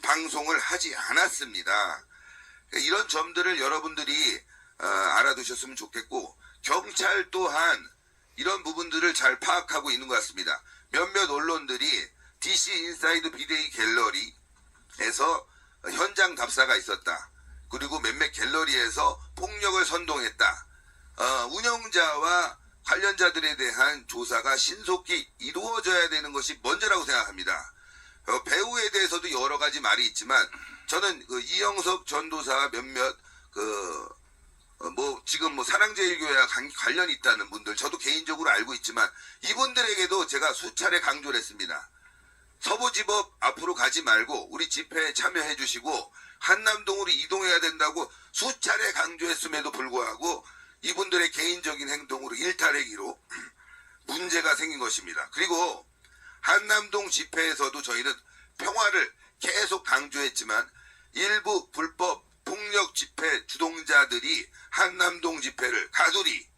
방송을 하지 않았습니다. 이런 점들을 여러분들이 알아두셨으면 좋겠고 경찰 또한 이런 부분들을 잘 파악하고 있는 것 같습니다. 몇몇 언론들이 DC 인사이드 비데이 갤러리에서 현장 답사가 있었다. 그리고 몇몇 갤러리에서 폭력을 선동했다. 운영자와 관련자들에 대한 조사가 신속히 이루어져야 되는 것이 먼저라고 생각합니다. 배우에 대해서도 여러 가지 말이 있지만 저는 이영석 전도사와 몇몇 지금 사랑제일교회와 관련이 있다는 분들 저도 개인적으로 알고 있지만 이분들에게도 제가 수차례 강조를 했습니다. 서부지법 앞으로 가지 말고 우리 집회에 참여해 주시고 한남동으로 이동해야 된다고 수차례 강조했음에도 불구하고 이분들의 개인적인 행동으로 일탈행위로 문제가 생긴 것입니다. 그리고 한남동 집회에서도 저희는 평화를 계속 강조했지만 일부 불법 폭력 집회 주동자들이 한남동 집회를 가두리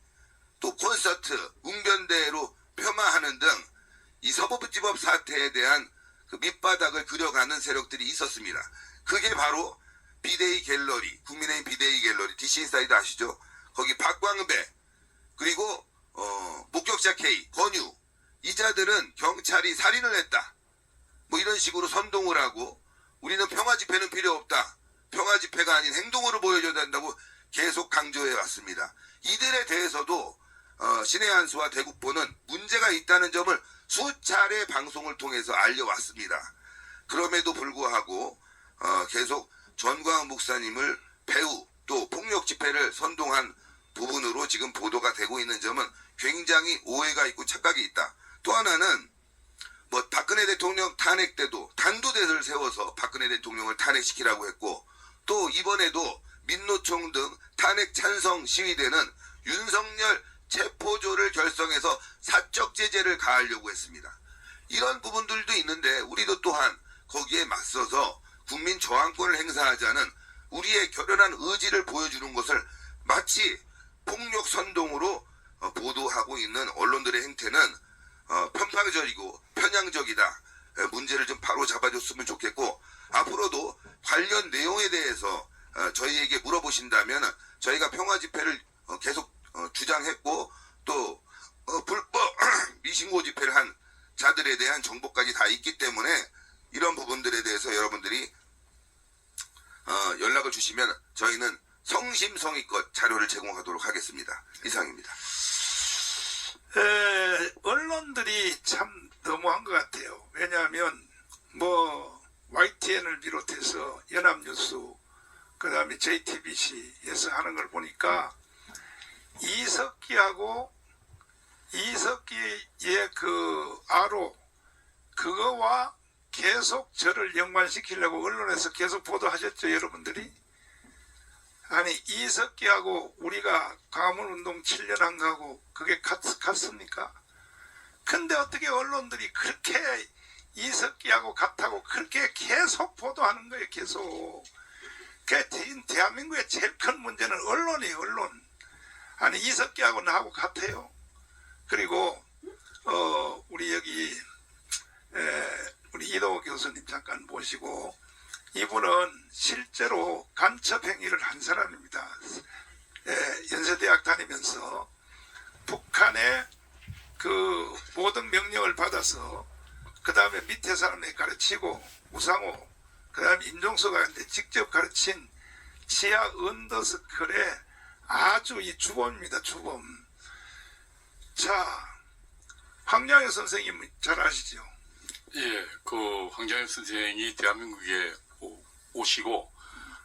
또 콘서트, 웅변대회로 폄하하는 등 이 서부지법 사태에 대한 그 밑바닥을 그려가는 세력들이 있었습니다. 그게 바로 비데이 갤러리, 국민의힘 비데이 갤러리, DC 인사이드 아시죠? 거기 박광배 그리고 목격자 K, 권유 이 자들은 경찰이 살인을 했다. 뭐 이런 식으로 선동을 하고 우리는 평화 집회는 필요 없다. 평화 집회가 아닌 행동으로 보여줘야 된다고 계속 강조해 왔습니다. 이들에 대해서도 신의 한수와 대국보는 문제가 있다는 점을 수차례 방송을 통해서 알려왔습니다. 그럼에도 불구하고 계속 전광훈 목사님을 배후 또 폭력 집회를 선동한 부분으로 지금 보도가 되고 있는 점은 굉장히 오해가 있고 착각이 있다. 또 하나는 박근혜 대통령 탄핵 때도 단두대를 세워서 박근혜 대통령을 탄핵시키라고 했고 또 이번에도 민노총 등 탄핵 찬성 시위대는 윤석열 체포조를 결성해서 사적 제재를 가하려고 했습니다. 이런 부분들도 있는데 우리도 또한 거기에 맞서서 국민 저항권을 행사하자는 우리의 결연한 의지를 보여주는 것을 마치 폭력 선동으로 보도하고 있는 언론들의 행태는 편파적이고 편향적이다. 문제를 좀 바로 잡아줬으면 좋겠고 앞으로도 관련 내용에 대해서 저희에게 물어보신다면 저희가 평화 집회를 계속 주장했고 또 불법 미신고 집회를 한 자들에 대한 정보까지 다 있기 때문에 이런 부분들에 대해서 여러분들이 연락을 주시면 저희는 성심성의껏 자료를 제공하도록 하겠습니다. 이상입니다. 언론들이 참 너무한 것 같아요. 왜냐하면 뭐 YTN을 비롯해서 연합뉴스, 그 다음에 JTBC에서 하는 걸 보니까 이석기의 그 아로 그거와 계속 저를 연관시키려고 언론에서 계속 보도하셨죠, 여러분들이? 아니, 이석기하고 우리가 가문운동 7년 한 거하고 그게 같습니까? 근데 어떻게 언론들이 그렇게 이석기하고 같다고 그렇게 계속 보도하는 거예요, 계속. 대한민국의 제일 큰 문제는 언론이에요, 언론. 아니, 이석기하고 나하고 같아요. 그리고, 우리 여기, 우리 이동호 교수님 잠깐 모시고, 이분은 실제로 간첩 행위를 한 사람입니다. 연세대학 다니면서 북한의 그 모든 명령을 받아서 그 다음에 밑에 사람에게 가르치고 우상호, 그 다음에 임종서가 있는데 직접 가르친 지하 언더스클의 아주 이 주범입니다. 주범. 자, 황량효 선생님 잘 아시죠? 예, 그 황장엽 선생이 대한민국에 오시고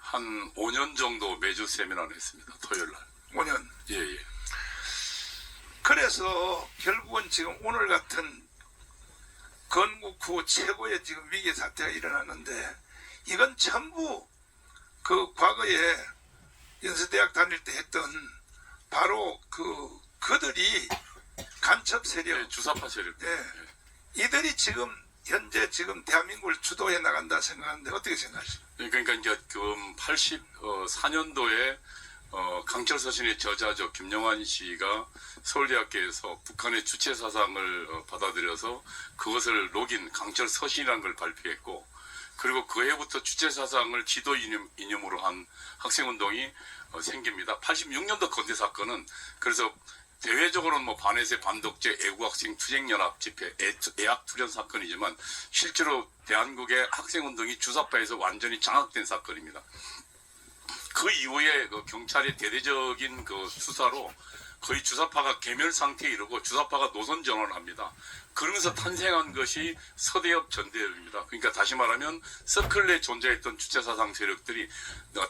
한 5년 정도 매주 세미나를 했습니다. 토요일 날. 5년. 예, 예. 그래서 결국은 지금 오늘 같은 건국 후 최고의 지금 위기 사태가 일어났는데 이건 전부 그 과거에 연세대학 다닐 때 했던 바로 그들이 간첩 세력, 예, 주사파 세력. 예. 이들이 지금 현재 지금 대한민국을 주도해 나간다 생각하는데 어떻게 생각하십니까? 그러니까 이제 그 84년도에 강철 서신의 저자죠 김영환 씨가 서울대학교에서 북한의 주체 사상을 받아들여서 그것을 녹인 강철 서신이라는 걸 발표했고, 그리고 그 해부터 주체 사상을 지도 이념으로 한 학생운동이 생깁니다. 86년도 건대 사건은 그래서 대외적으로는 뭐 반해세, 반독재, 애국학생 투쟁연합 집회, 애학 투쟁 사건이지만 실제로 대한민국의 학생운동이 주사파에서 완전히 장악된 사건입니다. 그 이후에 그 경찰의 대대적인 그 수사로 거의 주사파가 괴멸 상태에 이르고 주사파가 노선 전환을 합니다. 그러면서 탄생한 것이 서대협 전대협입니다. 그러니까 다시 말하면 서클 내 존재했던 주체사상 세력들이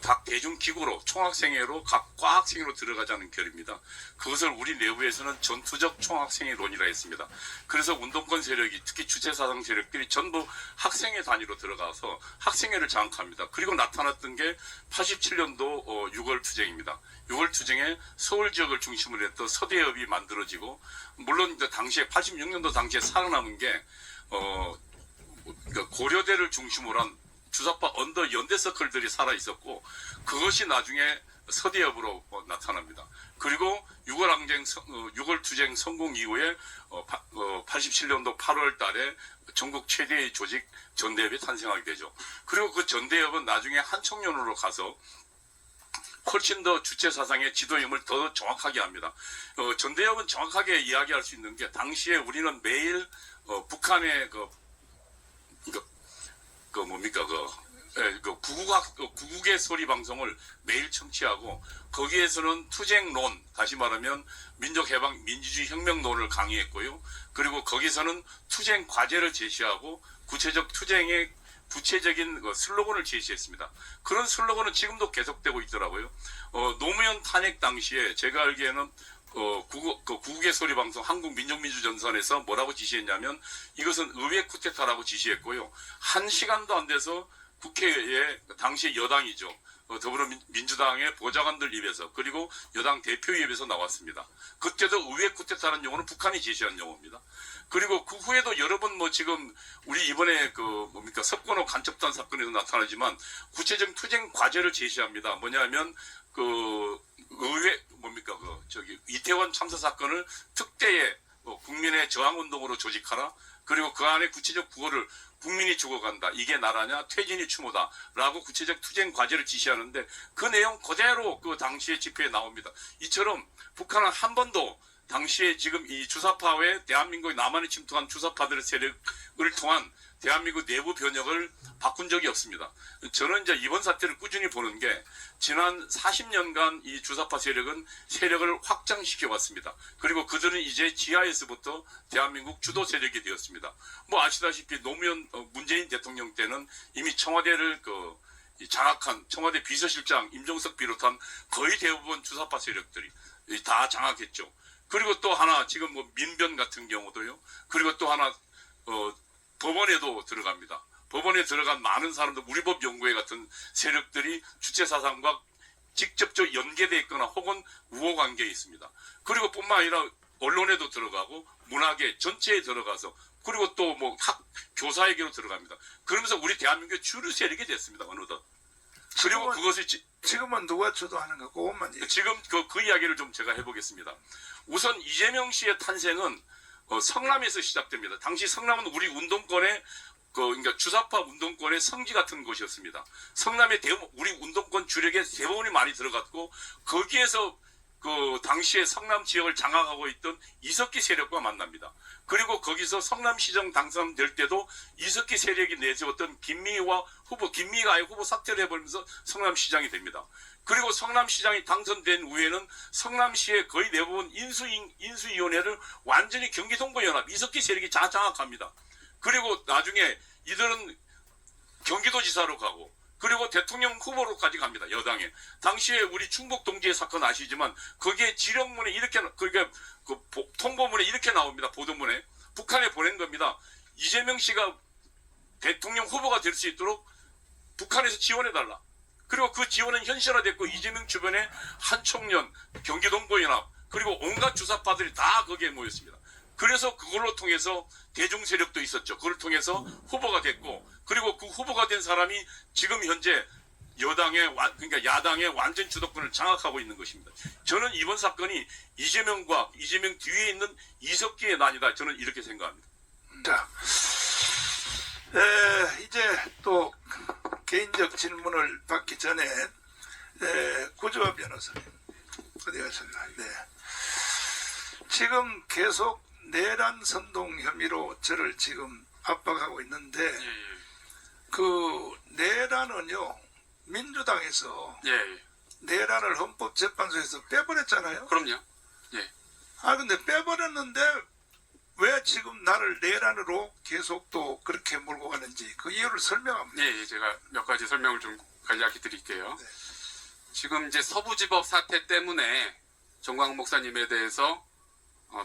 각 대중기구로 총학생회로 각 과학생회로 들어가자는 결입니다. 그것을 우리 내부에서는 전투적 총학생회론이라 했습니다. 그래서 운동권 세력이 특히 주체사상 세력들이 전부 학생회 단위로 들어가서 학생회를 장악합니다. 그리고 나타났던 게 87년도 6월 투쟁입니다. 6월 투쟁에 서울 지역을 중심으로 했던 서대협이 만들어지고, 물론 이제 당시에 86년도 당시에 살아남은 게 고려대를 중심으로 한 주사파 언더 연대 서클들이 살아 있었고, 그것이 나중에 서대협으로 나타납니다. 그리고 6월 투쟁 성공 이후에 87년도 8월 달에 전국 최대의 조직 전대협이 탄생하게 되죠. 그리고 그 전대협은 나중에 한청년으로 가서 훨씬 더 주체 사상의 지도임을 더 정확하게 합니다. 전대협은 정확하게 이야기할 수 있는 게, 당시에 우리는 매일 북한의 구국의 소리 방송을 매일 청취하고, 거기에서는 투쟁론, 다시 말하면 민족해방, 민주주의 혁명론을 강의했고요. 그리고 거기서는 투쟁 과제를 제시하고 구체적 투쟁의 구체적인 슬로건을 제시했습니다. 그런 슬로건은 지금도 계속되고 있더라고요. 노무현 탄핵 당시에 제가 알기에는 구국의 소리 방송 한국민족민주전선에서 뭐라고 지시했냐면, 이것은 의회 쿠데타라고 지시했고요. 1시간도 안 돼서 국회에 당시 여당이죠. 더불어민주당의 보좌관들 입에서, 그리고 여당 대표 입에서 나왔습니다. 그때도 의회 쿠데타라는 용어는 북한이 제시한 용어입니다. 그리고 그 후에도 여러 번 지금 우리 이번에 석권호 간첩단 사건에도 나타나지만 구체적인 투쟁 과제를 제시합니다. 뭐냐면 의회 이태원 참사 사건을 특대의 국민의 저항운동으로 조직하라. 그리고 그 안에 구체적 구호를 국민이 죽어간다, 이게 나라냐, 퇴진이 추모다 라고 구체적 투쟁 과제를 지시하는데, 그 내용 그대로 그 당시의 집회에 나옵니다. 이처럼 북한은 한 번도 당시에 지금 이 주사파 외 대한민국에 남한이 침투한 주사파들의 세력을 통한 대한민국 내부 변혁을 바꾼 적이 없습니다. 저는 이제 이번 사태를 꾸준히 보는 게 지난 40년간 이 주사파 세력은 세력을 확장시켜 왔습니다. 그리고 그들은 이제 지하에서부터 대한민국 주도 세력이 되었습니다. 뭐 아시다시피 노무현 문재인 대통령 때는 이미 청와대를 이 장악한 청와대 비서실장 임종석 비롯한 거의 대부분 주사파 세력들이 다 장악했죠. 그리고 또 하나 지금 뭐 민변 같은 경우도요. 그리고 또 하나 법원에도 들어갑니다. 법원에 들어간 많은 사람들 우리법 연구회 같은 세력들이 주체 사상과 직접적으로 연계되어 있거나 혹은 우호 관계에 있습니다. 그리고 뿐만 아니라 언론에도 들어가고 문화계 전체에 들어가서 그리고 또 뭐 교사에게로 들어갑니다. 그러면서 우리 대한민국의 주류 세력이 됐습니다. 어느덧. 그리고 그것을 지금은 누가 주도하는가 그것만 얘기. 지금 그 이야기를 좀 제가 해보겠습니다. 우선 이재명 씨의 탄생은 성남에서 시작됩니다. 당시 성남은 우리 운동권의 그러니까 주사파 운동권의 성지 같은 곳이었습니다. 성남에 우리 운동권 주력에 대부분이 많이 들어갔고 거기에서 그 당시에 성남 지역을 장악하고 있던 이석기 세력과 만납니다. 그리고 거기서 성남시장 당선될 때도 이석기 세력이 내세웠던 김미희가 아예 후보 사퇴를 해버리면서 성남시장이 됩니다. 그리고 성남시장이 당선된 후에는 성남시의 거의 대부분 인수위원회를 완전히 경기동부연합 이석기 세력이 장악합니다. 그리고 나중에 이들은 경기도지사로 가고 그리고 대통령 후보로까지 갑니다. 여당에. 당시에 우리 충북 동지의 사건 아시지만 거기에 지령문에 이렇게 통보문에 이렇게 나옵니다. 보도문에. 북한에 보낸 겁니다. 이재명 씨가 대통령 후보가 될 수 있도록 북한에서 지원해달라. 그리고 그 지원은 현실화됐고 이재명 주변에 한총련, 경기동부연합 그리고 온갖 주사파들이 다 거기에 모였습니다. 그래서 그걸로 통해서 대중 세력도 있었죠. 그걸 통해서 후보가 됐고 그리고 그 후보가 된 사람이 지금 현재 그러니까 야당의 완전 주도권을 장악하고 있는 것입니다. 저는 이번 사건이 이재명과 이재명 뒤에 있는 이석기의 난이다. 저는 이렇게 생각합니다. 자, 이제 또 개인적 질문을 받기 전에 구조화 변호사님 어디 가셨나? 네. 지금 계속 내란 선동 혐의로 저를 지금 압박하고 있는데 그 내란은요 민주당에서 내란을 헌법재판소에서 빼버렸잖아요. 그럼요. 근데 빼버렸는데 왜 지금 나를 내란으로 계속 또 그렇게 몰고 가는지 그 이유를 설명합니다. 제가 몇 가지 설명을 좀 간략히 드릴게요. 네. 지금 이제 서부지법 사태 때문에 정광훈 목사님에 대해서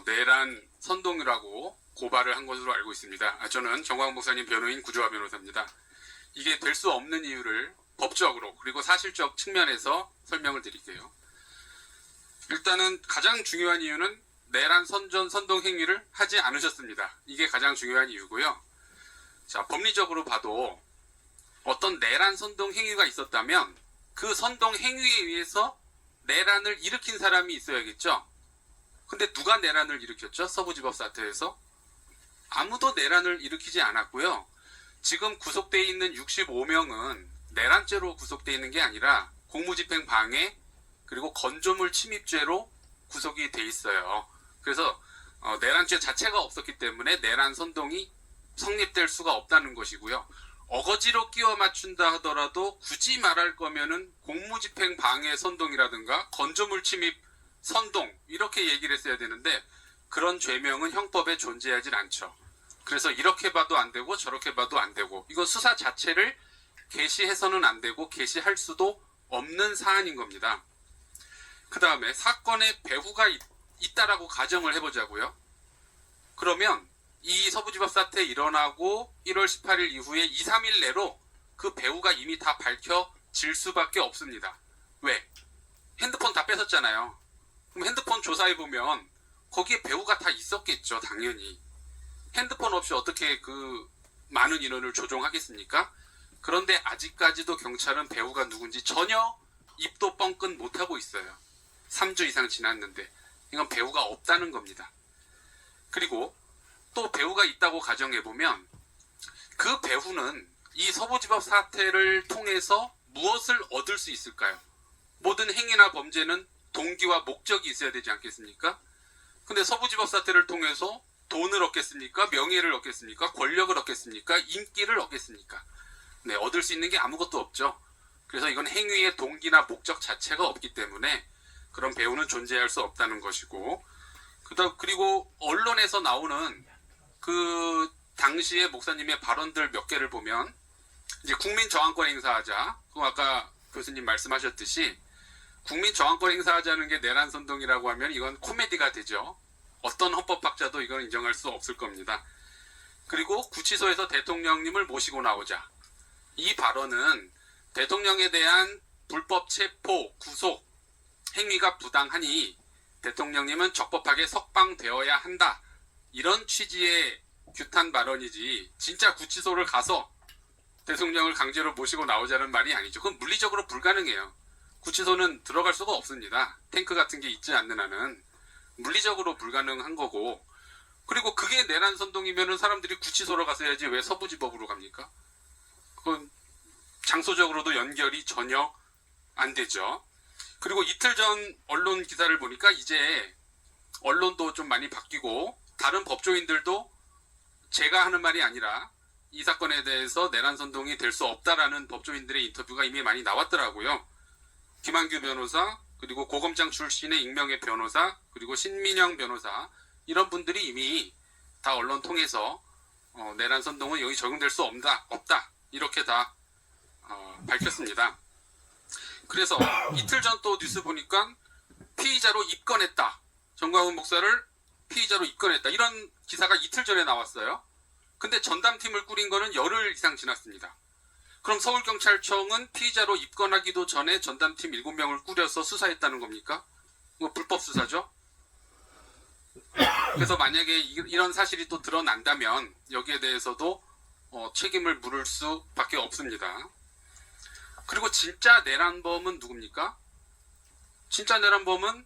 내란 선동이라고 고발을 한 것으로 알고 있습니다. 저는 정광훈 목사님 변호인 구조화 변호사입니다. 이게 될 수 없는 이유를 법적으로 그리고 사실적 측면에서 설명을 드릴게요. 일단은 가장 중요한 이유는 내란 선동 행위를 하지 않으셨습니다. 이게 가장 중요한 이유고요. 자, 법리적으로 봐도 어떤 내란 선동 행위가 있었다면 그 선동 행위에 의해서 내란을 일으킨 사람이 있어야겠죠. 근데 누가 내란을 일으켰죠? 서부지법 사태에서 아무도 내란을 일으키지 않았고요. 지금 구속되어 있는 65명은 내란죄로 구속되어 있는 게 아니라 공무집행 방해 그리고 건조물 침입죄로 구속이 돼 있어요. 그래서 내란죄 자체가 없었기 때문에 내란 선동이 성립될 수가 없다는 것이고요. 어거지로 끼워 맞춘다 하더라도 굳이 말할 거면은 공무집행 방해 선동이라든가 건조물 침입 선동 이렇게 얘기를 했어야 되는데 그런 죄명은 형법에 존재하진 않죠. 그래서 이렇게 봐도 안 되고 저렇게 봐도 안 되고 이건 수사 자체를 개시해서는 안 되고 개시할 수도 없는 사안인 겁니다. 그 다음에 사건의 배후가 있다라고 가정을 해보자고요. 그러면 이 서부지법 사태 일어나고 1월 18일 이후에 2, 3일 내로 그 배후가 이미 다 밝혀질 수밖에 없습니다. 왜? 핸드폰 다 뺏었잖아요. 그럼 핸드폰 조사해보면 거기에 배후가 다 있었겠죠. 당연히. 핸드폰 없이 어떻게 그 많은 인원을 조종하겠습니까? 그런데 아직까지도 경찰은 배후가 누군지 전혀 입도 뻥끗 못하고 있어요. 3주 이상 지났는데 이건 배후가 없다는 겁니다. 그리고 또 배후가 있다고 가정해보면 그 배후는 이 서부지법 사태를 통해서 무엇을 얻을 수 있을까요? 모든 행위나 범죄는 동기와 목적이 있어야 되지 않겠습니까? 근데 서부지법 사태를 통해서 돈을 얻겠습니까? 명예를 얻겠습니까? 권력을 얻겠습니까? 인기를 얻겠습니까? 네, 얻을 수 있는 게 아무것도 없죠. 그래서 이건 행위의 동기나 목적 자체가 없기 때문에 그런 배우는 존재할 수 없다는 것이고, 그리고 언론에서 나오는 그 당시의 목사님의 발언들 몇 개를 보면, 이제 국민 저항권 행사하자. 그 아까 교수님 말씀하셨듯이 국민 저항권 행사하자는 게 내란 선동이라고 하면 이건 코미디가 되죠. 어떤 헌법학자도 이건 인정할 수 없을 겁니다. 그리고 구치소에서 대통령님을 모시고 나오자. 이 발언은 대통령에 대한 불법 체포, 구속 행위가 부당하니 대통령님은 적법하게 석방되어야 한다. 이런 취지의 규탄 발언이지 진짜 구치소를 가서 대통령을 강제로 모시고 나오자는 말이 아니죠. 그건 물리적으로 불가능해요. 구치소는 들어갈 수가 없습니다. 탱크 같은 게 있지 않는 한은 물리적으로 불가능한 거고, 그리고 그게 내란 선동이면은 사람들이 구치소로 가서 해야지 왜 서부지법으로 갑니까? 그건 장소적으로도 연결이 전혀 안 되죠. 그리고 이틀 전 언론 기사를 보니까 이제 언론도 좀 많이 바뀌고 다른 법조인들도 제가 하는 말이 아니라 이 사건에 대해서 내란 선동이 될 수 없다라는 법조인들의 인터뷰가 이미 많이 나왔더라고요. 김한규 변호사, 그리고 고검장 출신의 익명의 변호사, 그리고 신민영 변호사, 이런 분들이 이미 다 언론 통해서 내란 선동은 여기 적용될 수 없다 이렇게 다 밝혔습니다. 그래서 이틀 전 또 뉴스 보니까 피의자로 입건했다. 정광훈 목사를 피의자로 입건했다. 이런 기사가 이틀 전에 나왔어요. 근데 전담팀을 꾸린 거는 열흘 이상 지났습니다. 그럼 서울경찰청은 피의자로 입건하기도 전에 전담팀 7명을 꾸려서 수사했다는 겁니까? 뭐 불법 수사죠? 그래서 만약에 이런 사실이 또 드러난다면 여기에 대해서도 책임을 물을 수밖에 없습니다. 그리고 진짜 내란범은 누굽니까? 진짜 내란범은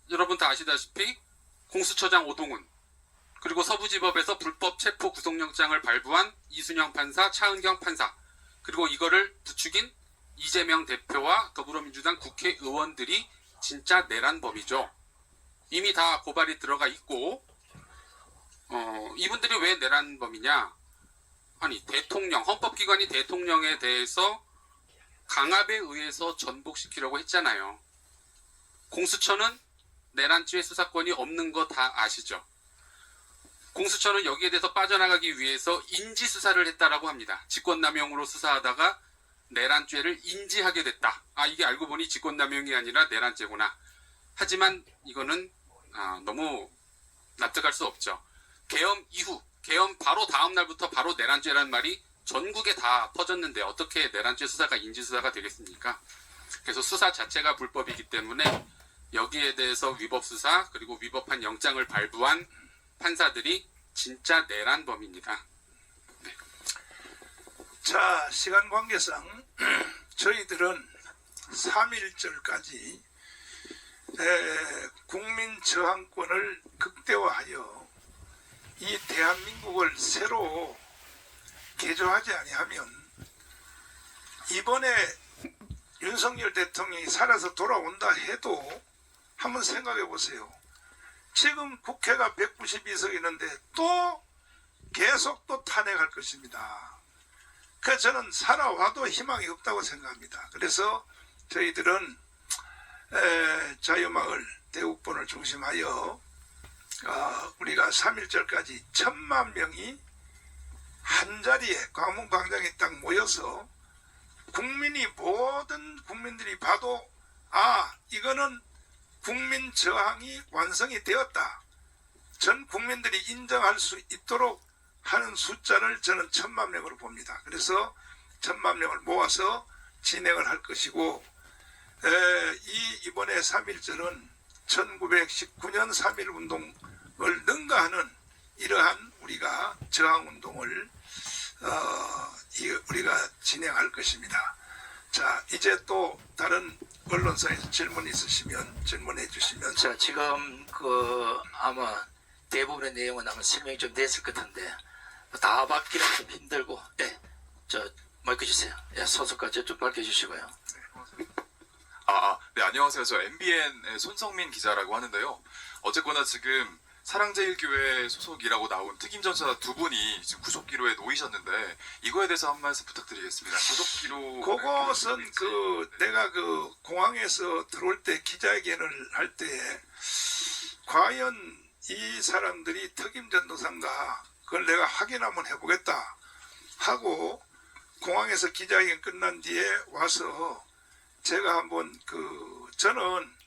여러분 다 아시다시피 공수처장 오동훈, 그리고 서부지법에서 불법 체포 구속영장을 발부한 이순영 판사, 차은경 판사, 그리고 이거를 부추긴 이재명 대표와 더불어민주당 국회의원들이 진짜 내란범이죠. 이미 다 고발이 들어가 있고, 이분들이 왜 내란범이냐? 아니, 대통령, 헌법기관이 대통령에 대해서 강압에 의해서 전복시키려고 했잖아요. 공수처는 내란죄 수사권이 없는 거 다 아시죠? 공수처는 여기에 대해서 빠져나가기 위해서 인지수사를 했다라고 합니다. 직권남용으로 수사하다가 내란죄를 인지하게 됐다. 아, 이게 알고 보니 직권남용이 아니라 내란죄구나. 하지만 이거는 너무 납득할 수 없죠. 계엄 이후, 계엄 바로 다음 날부터 바로 내란죄라는 말이 전국에 다 퍼졌는데 어떻게 내란죄 수사가 인지수사가 되겠습니까? 그래서 수사 자체가 불법이기 때문에 여기에 대해서 위법수사, 그리고 위법한 영장을 발부한 판사들이 진짜 내란범입니다. 네. 자, 시간 관계상 저희들은 3.1절까지 국민 저항권을 극대화하여 이 대한민국을 새로 개조하지 아니하면 이번에 윤석열 대통령이 살아서 돌아온다 해도 한번 생각해 보세요. 지금 국회가 192석 있는데 또 계속 또 탄핵할 것입니다. 그래서 저는 살아와도 희망이 없다고 생각합니다. 그래서 저희들은 자유마을 대국본을 중심하여 우리가 3.1절까지 1,000만 명이 한자리에 광화문광장에 딱 모여서 모든 국민들이 봐도 이거는 국민 저항이 완성이 되었다. 전 국민들이 인정할 수 있도록 하는 숫자를 저는 1,000만 명으로 봅니다. 그래서 1,000만 명을 모아서 진행을 할 것이고, 이번에 3.1절은 1919년 3.1운동을 능가하는 이러한 우리가 저항운동을 우리가 진행할 것입니다. 자, 이제 또 다른 언론사에서 질문 있으시면 질문해 주시면. 자, 지금 아마 대부분의 내용은 아마 설명이 좀 됐을 것 같은데 다 받기는 좀 힘들고, 마이크 주세요. 소속까지 좀 밝혀주시고요. 네, 안녕하세요. 저 MBN의 손성민 기자라고 하는데요. 어쨌거나 지금 사랑제일교회 소속이라고 나온 특임 전사 두 분이 지금 구속 기로에 놓이셨는데 이거에 대해서 한 말씀 부탁드리겠습니다. 구속 기로 그것은 내가 공항에서 들어올 때 기자회견을 할 때 과연 이 사람들이 특임 전도사인가 그걸 내가 확인 한번 해보겠다 하고 공항에서 기자회견 끝난 뒤에 와서 제가 한번 저는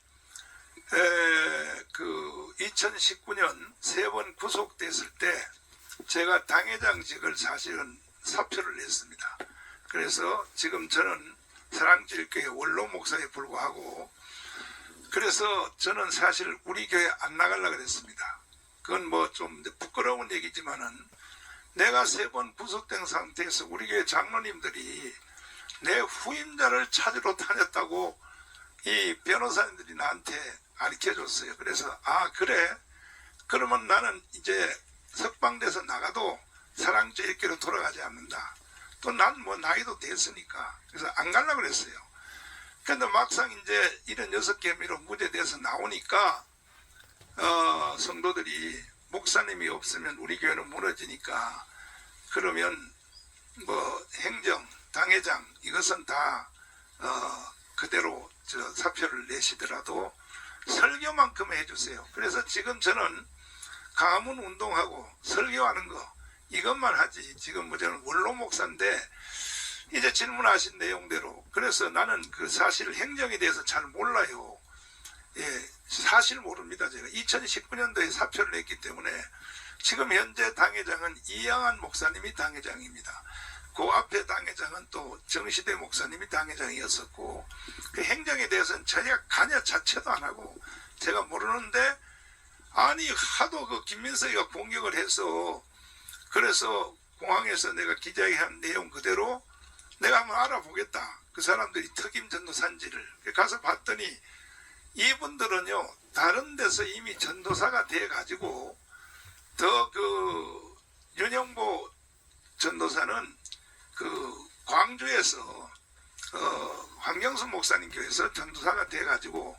2019년 3번 구속됐을 때 제가 당회장직을 사실은 사표를 냈습니다. 그래서 지금 저는 사랑제일교회 원로 목사에 불과하고 그래서 저는 사실 우리 교회 안 나가려고 그랬습니다. 그건 뭐 좀 부끄러운 얘기지만은 내가 3번 구속된 상태에서 우리 교회 장로님들이 내 후임자를 찾으러 다녔다고 이 변호사님들이 나한테 가르쳐줬어요. 그래서 그래? 그러면 나는 이제 석방돼서 나가도 사랑제일교회로 돌아가지 않는다. 또 난 뭐 나이도 됐으니까 그래서 안 가려고 그랬어요. 근데 막상 이제 76개미로 무죄돼서 나오니까 성도들이 목사님이 없으면 우리 교회는 무너지니까 그러면 뭐 행정, 당회장 이것은 다 그대로 사표를 내시더라도 설교만큼 해주세요. 그래서 지금 저는 가문 운동하고 설교하는 거 이것만 하지 지금 뭐 저는 원로 목사인데 이제 질문하신 내용대로 그래서 나는 사실 행정에 대해서 잘 몰라요. 예, 사실 모릅니다. 제가 2019년도에 사표를 냈기 때문에 지금 현재 당회장은 이양한 목사님이 당회장입니다. 그 앞에 당회장은 또 정시대 목사님이 당회장이었었고 그 행정에 대해서는 제가 관여 자체도 안 하고 제가 모르는데 아니 하도 김민석이가 공격을 해서 그래서 공항에서 내가 기자회견한 내용 그대로 내가 한번 알아보겠다. 그 사람들이 특임 전도사인지를 가서 봤더니 이분들은요 다른 데서 이미 전도사가 돼 가지고 더 윤영보 전도사는 광주에서 황경수 목사님 교회에서 전도사가 돼 가지고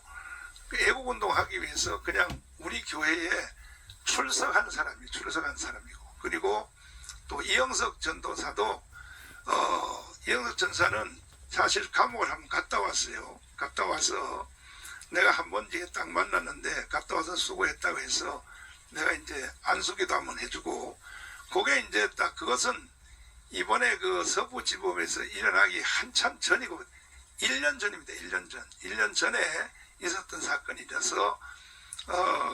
애국운동하기 위해서 그냥 우리 교회에 출석한 사람이고 그리고 또 이영석 전도사도 이영석 전사는 사실 감옥을 한번 갔다 왔어요. 갔다 와서 내가 한번 이제 딱 만났는데 갔다 와서 수고했다고 해서 내가 이제 안수기도 한번 해주고 그게 이제 딱 그것은 이번에 서부지법에서 일어나기 한참 전이고 1년 전입니다. 1년 전에 있었던 사건이라서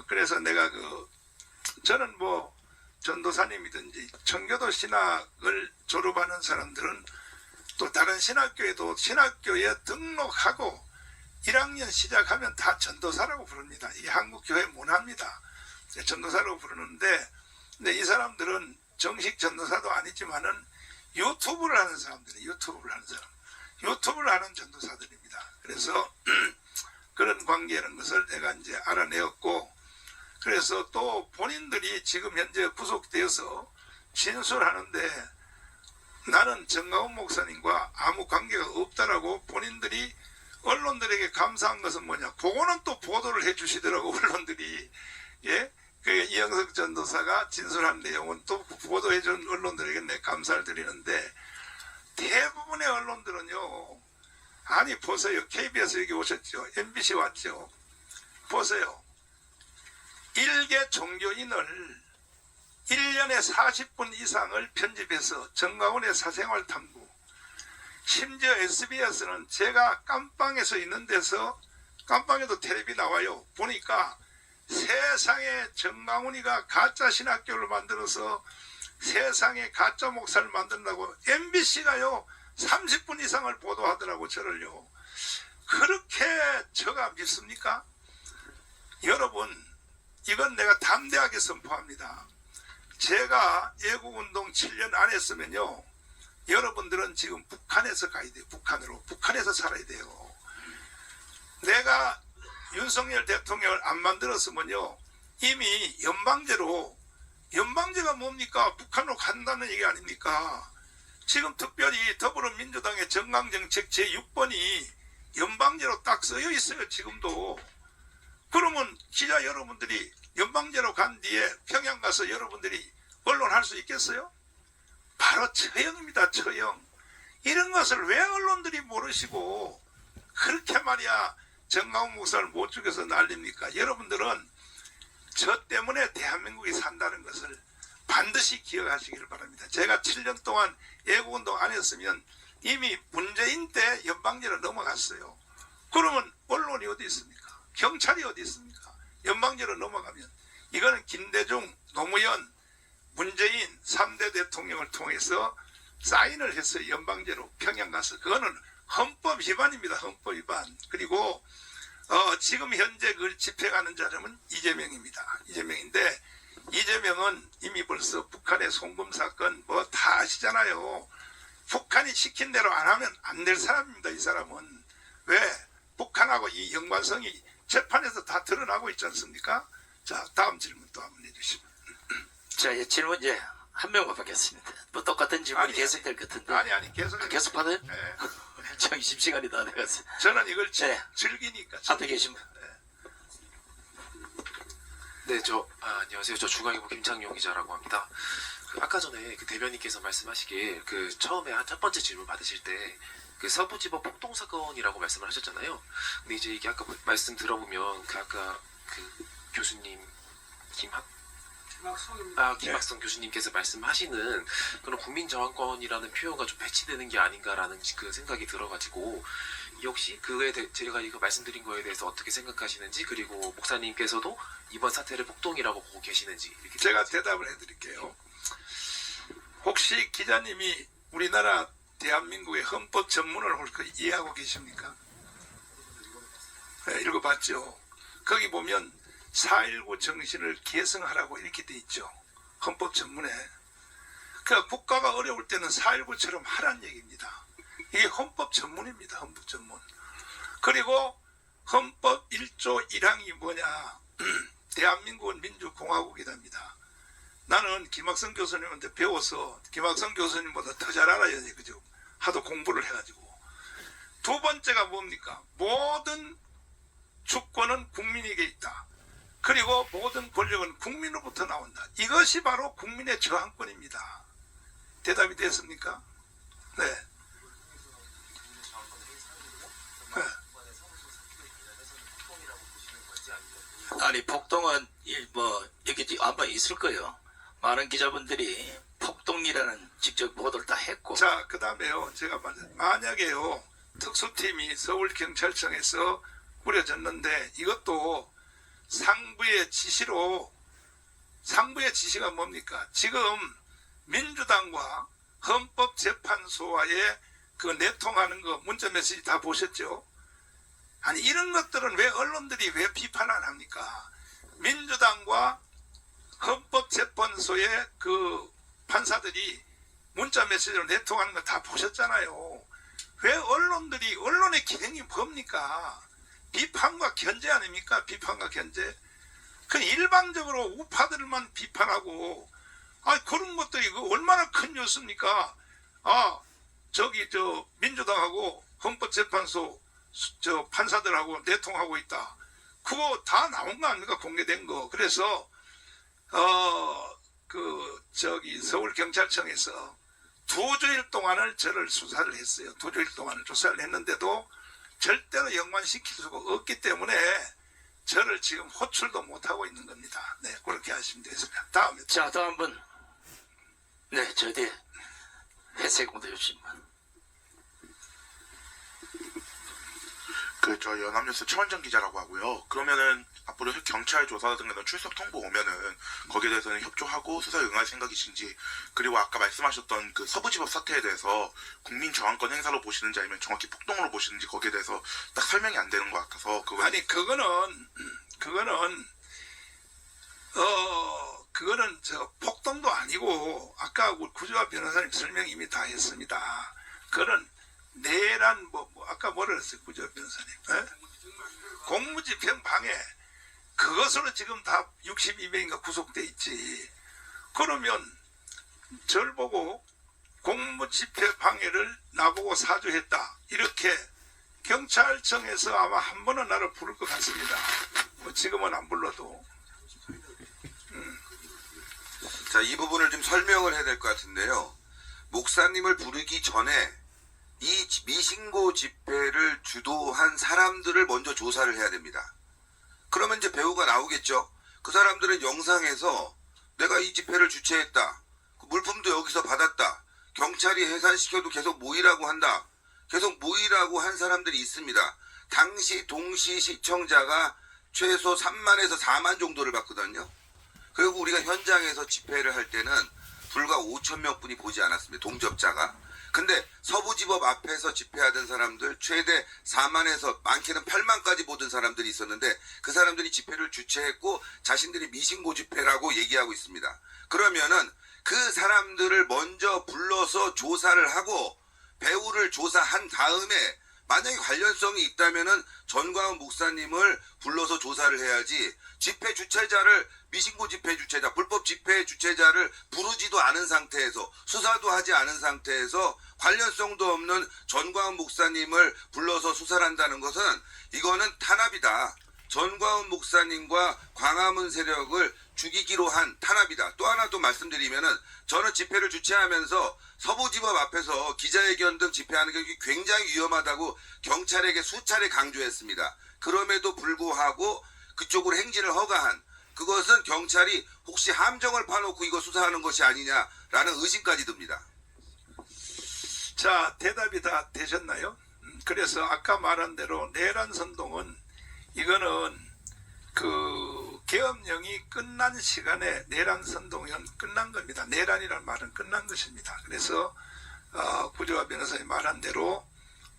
그래서 내가 저는 뭐 전도사님이든지 청교도 신학을 졸업하는 사람들은 또 다른 신학교에도 신학교에 등록하고 1학년 시작하면 다 전도사라고 부릅니다. 이게 한국 교회 문화입니다. 전도사라고 부르는데 근데 이 사람들은 정식 전도사도 아니지만은 유튜브를 하는 사람들이에요. 유튜브를 하는 전도사들입니다. 그래서 그런 관계라는 것을 내가 이제 알아내었고 그래서 또 본인들이 지금 현재 구속되어서 진술하는데 나는 정가훈 목사님과 아무 관계가 없다라고 본인들이 언론들에게 감사한 것은 뭐냐 그거는 또 보도를 해 주시더라고 언론들이. 예? 이영석 전도사가 진술한 내용은 또 보도해 준 언론들에게 내 감사를 드리는데 대부분의 언론들은요 아니 보세요. KBS 여기 오셨죠. MBC 왔죠. 보세요. 일개 종교인을 1년에 40분 이상을 편집해서 정가훈의 사생활 탐구 심지어 SBS는 제가 깜빵에서 있는 데서 깜빵에도 텔레비 나와요. 보니까 세상에 정강훈이가 가짜 신학교를 만들어서 세상에 가짜 목사를 만든다고 MBC가요 30분 이상을 보도하더라고 저를요. 그렇게 저가 믿습니까? 여러분 이건 내가 담대하게 선포합니다. 제가 애국운동 7년 안 했으면요 여러분들은 지금 북한에서 가야 돼요. 북한에서 살아야 돼요. 내가 윤석열 대통령을 안 만들었으면요 이미 연방제가 뭡니까? 북한으로 간다는 얘기 아닙니까? 지금 특별히 더불어민주당의 정강정책 제6번이 연방제로 딱 쓰여 있어요. 지금도 그러면 기자 여러분들이 연방제로 간 뒤에 평양 가서 여러분들이 언론할 수 있겠어요? 바로 처형입니다. 처형. 이런 것을 왜 언론들이 모르시고 그렇게 말이야 정강훈 목사를 못 죽여서 난립니까? 여러분들은 저 때문에 대한민국이 산다는 것을 반드시 기억하시기를 바랍니다. 제가 7년 동안 애국운동 안 했으면 이미 문재인 때 연방제로 넘어갔어요. 그러면 언론이 어디 있습니까? 경찰이 어디 있습니까? 연방제로 넘어가면 이거는 김대중, 노무현, 문재인 3대 대통령을 통해서 사인을 했어요. 연방제로 평양 가서. 그거는 헌법 위반입니다. 헌법 위반. 그리고 지금 현재 그걸 집행하는 사람은 이재명입니다. 이재명인데 이재명은 이미 벌써 북한의 송금 사건 뭐 다 아시잖아요. 북한이 시킨 대로 안 하면 안 될 사람입니다. 이 사람은. 왜? 북한하고 이 연관성이 재판에서 다 드러나고 있지 않습니까? 자, 다음 질문 또 한번 해주시면. 자, 이 질문 이제 한 명만 받겠습니다. 뭐 똑같은 질문이 아니, 계속될 것 같은데. 아니 계속. 계속 받아요? 네. 점심시간이 다 돼갔어요. 저는 이걸 네. 즐기니까. 앞에 계신 분. 네, 안녕하세요. 저 중앙일보 김창용 기자라고 합니다. 아까 전에 그 대변인께서 말씀하시길 처음에 첫 번째 질문 받으실 때 서부지법 폭동 사건이라고 말씀을 하셨잖아요. 근데 이제 이게 아까 말씀 들어보면 아까 교수님 김학성 교수님께서 말씀하시는 그런 국민저항권이라는 표현과 좀 배치되는 게 아닌가라는 그 생각이 들어가지고 역시 제가 이거 말씀드린 거에 대해서 어떻게 생각하시는지, 그리고 목사님께서도 이번 사태를 폭동이라고 보고 계시는지 이렇게 제가 대답을 해드릴게요. 혹시 기자님이 우리나라 대한민국의 헌법 전문을 혹시 이해하고 계십니까? 네, 읽어봤죠. 거기 보면 4.19 정신을 계승하라고 이렇게 돼 있죠. 헌법 전문에. 그러니까 국가가 어려울 때는 4.19처럼 하란 얘기입니다. 이게 헌법 전문입니다. 헌법 전문. 그리고 헌법 1조 1항이 뭐냐. 대한민국은 민주공화국이답니다. 나는 김학성 교수님한테 배워서 김학성 교수님보다 더 잘 알아야 돼. 그죠? 하도 공부를 해가지고. 두 번째가 뭡니까? 모든 주권은 국민에게 있다. 그리고 모든 권력은 국민으로부터 나온다. 이것이 바로 국민의 저항권입니다. 대답이 됐습니까? 네. 네. 아니, 폭동은 여기 아마 있을 거예요. 많은 기자분들이 폭동이라는 직접 보도를 다 했고. 자, 그 다음에요. 제가 만약에요. 특수팀이 서울경찰청에서 꾸려졌는데 이것도 상부의 지시가 뭡니까? 지금 민주당과 헌법재판소와의 그 내통하는 거 문자 메시지 다 보셨죠? 아니 이런 것들은 왜 언론들이 왜 비판 안 합니까? 민주당과 헌법재판소의 그 판사들이 문자 메시지로 내통하는 거 다 보셨잖아요. 왜 언론의 기능이 뭡니까? 비판과 견제 아닙니까? 비판과 견제. 그 일방적으로 우파들만 비판하고, 그런 것들이 얼마나 큰 뉴스입니까? 민주당하고 헌법재판소 판사들하고 내통하고 있다. 그거 다 나온 거 아닙니까? 공개된 거. 그래서 서울경찰청에서 2주일 동안을 저를 수사를 했어요. 2주일 동안을 조사를 했는데도 절대로 연관시킬 수가 없기 때문에 저를 지금 호출도 못하고 있는 겁니다. 네, 그렇게 하시면 되겠습니다. 다음에. 자, 다음 분. 네, 저 뒤에 회색 옷 입으신 분. 저 연합뉴스 최원정 기자라고 하고요. 그러면은 앞으로 경찰 조사 등에는 출석 통보 오면은 거기에 대해서는 협조하고 수사에 응할 생각이신지, 그리고 아까 말씀하셨던 그 서부지법 사태에 대해서 국민 저항권 행사로 보시는지 아니면 정확히 폭동으로 보시는지 거기에 대해서 딱 설명이 안 되는 것 같아서 그거는 폭동도 아니고 아까 우리 구조화 변호사님 설명 이미 다 했습니다. 그거는 내란 아까 뭐라 했어요? 구조화 변호사님. 네? 공무집행 방해. 그것으로 지금 다 62명인가 구속돼 있지. 그러면 절 보고 공무집행 방해를 나보고 사주했다. 이렇게 경찰청에서 아마 한 번은 나를 부를 것 같습니다. 뭐 지금은 안 불러도 자, 이 부분을 좀 설명을 해야 될 것 같은데요. 목사님을 부르기 전에 이 미신고 집회를 주도한 사람들을 먼저 조사를 해야 됩니다. 그러면 이제 배우가 나오겠죠. 그 사람들은 영상에서 내가 이 집회를 주최했다. 그 물품도 여기서 받았다. 경찰이 해산시켜도 계속 모이라고 한다. 계속 모이라고 한 사람들이 있습니다. 당시 동시 시청자가 최소 3만에서 4만 정도를 봤거든요. 그리고 우리가 현장에서 집회를 할 때는 불과 5천 명뿐이 보지 않았습니다. 동접자가. 근데 서부지법 앞에서 집회하던 사람들 최대 4만에서 많게는 8만까지 보던 사람들이 있었는데 그 사람들이 집회를 주최했고 자신들이 미신고 집회라고 얘기하고 있습니다. 그러면은 그 사람들을 먼저 불러서 조사를 하고 배우를 조사한 다음에 만약에 관련성이 있다면은 전광훈 목사님을 불러서 조사를 해야지 집회 주최자를 미신고 집회 주최자, 불법 집회 주최자를 부르지도 않은 상태에서 수사도 하지 않은 상태에서 관련성도 없는 전광훈 목사님을 불러서 수사를 한다는 것은 이거는 탄압이다. 전광훈 목사님과 광화문 세력을 죽이기로 한 탄압이다. 또 하나 또 말씀드리면은 저는 집회를 주최하면서 서부지법 앞에서 기자회견 등 집회하는 게 굉장히 위험하다고 경찰에게 수차례 강조했습니다. 그럼에도 불구하고 그쪽으로 행진을 허가한 그것은 경찰이 혹시 함정을 파놓고 이거 수사하는 것이 아니냐라는 의심까지 듭니다. 자, 대답이 다 되셨나요? 그래서 아까 말한 대로 내란 선동은 이거는 그 계엄령이 끝난 시간에 내란 선동은 끝난 겁니다. 내란이라는 말은 끝난 것입니다. 그래서 구조화 변호사님 말한 대로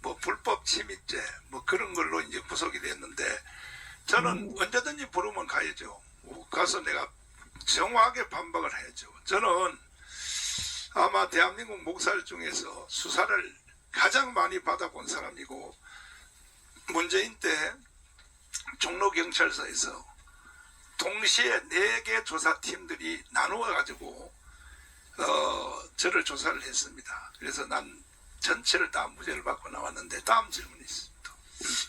뭐 불법 침입죄 뭐 그런 걸로 이제 구속이 됐는데 저는 언제든지 부르면 가야죠. 가서 내가 정확하게 반박을 해야죠. 저는 아마 대한민국 목사들 중에서 수사를 가장 많이 받아본 사람이고 문재인 때 종로경찰서에서 동시에 4개 조사팀들이 나누어가지고 저를 조사를 했습니다. 그래서 난 전체를 다 무죄를 받고 나왔는데 다음 질문이 있습니다.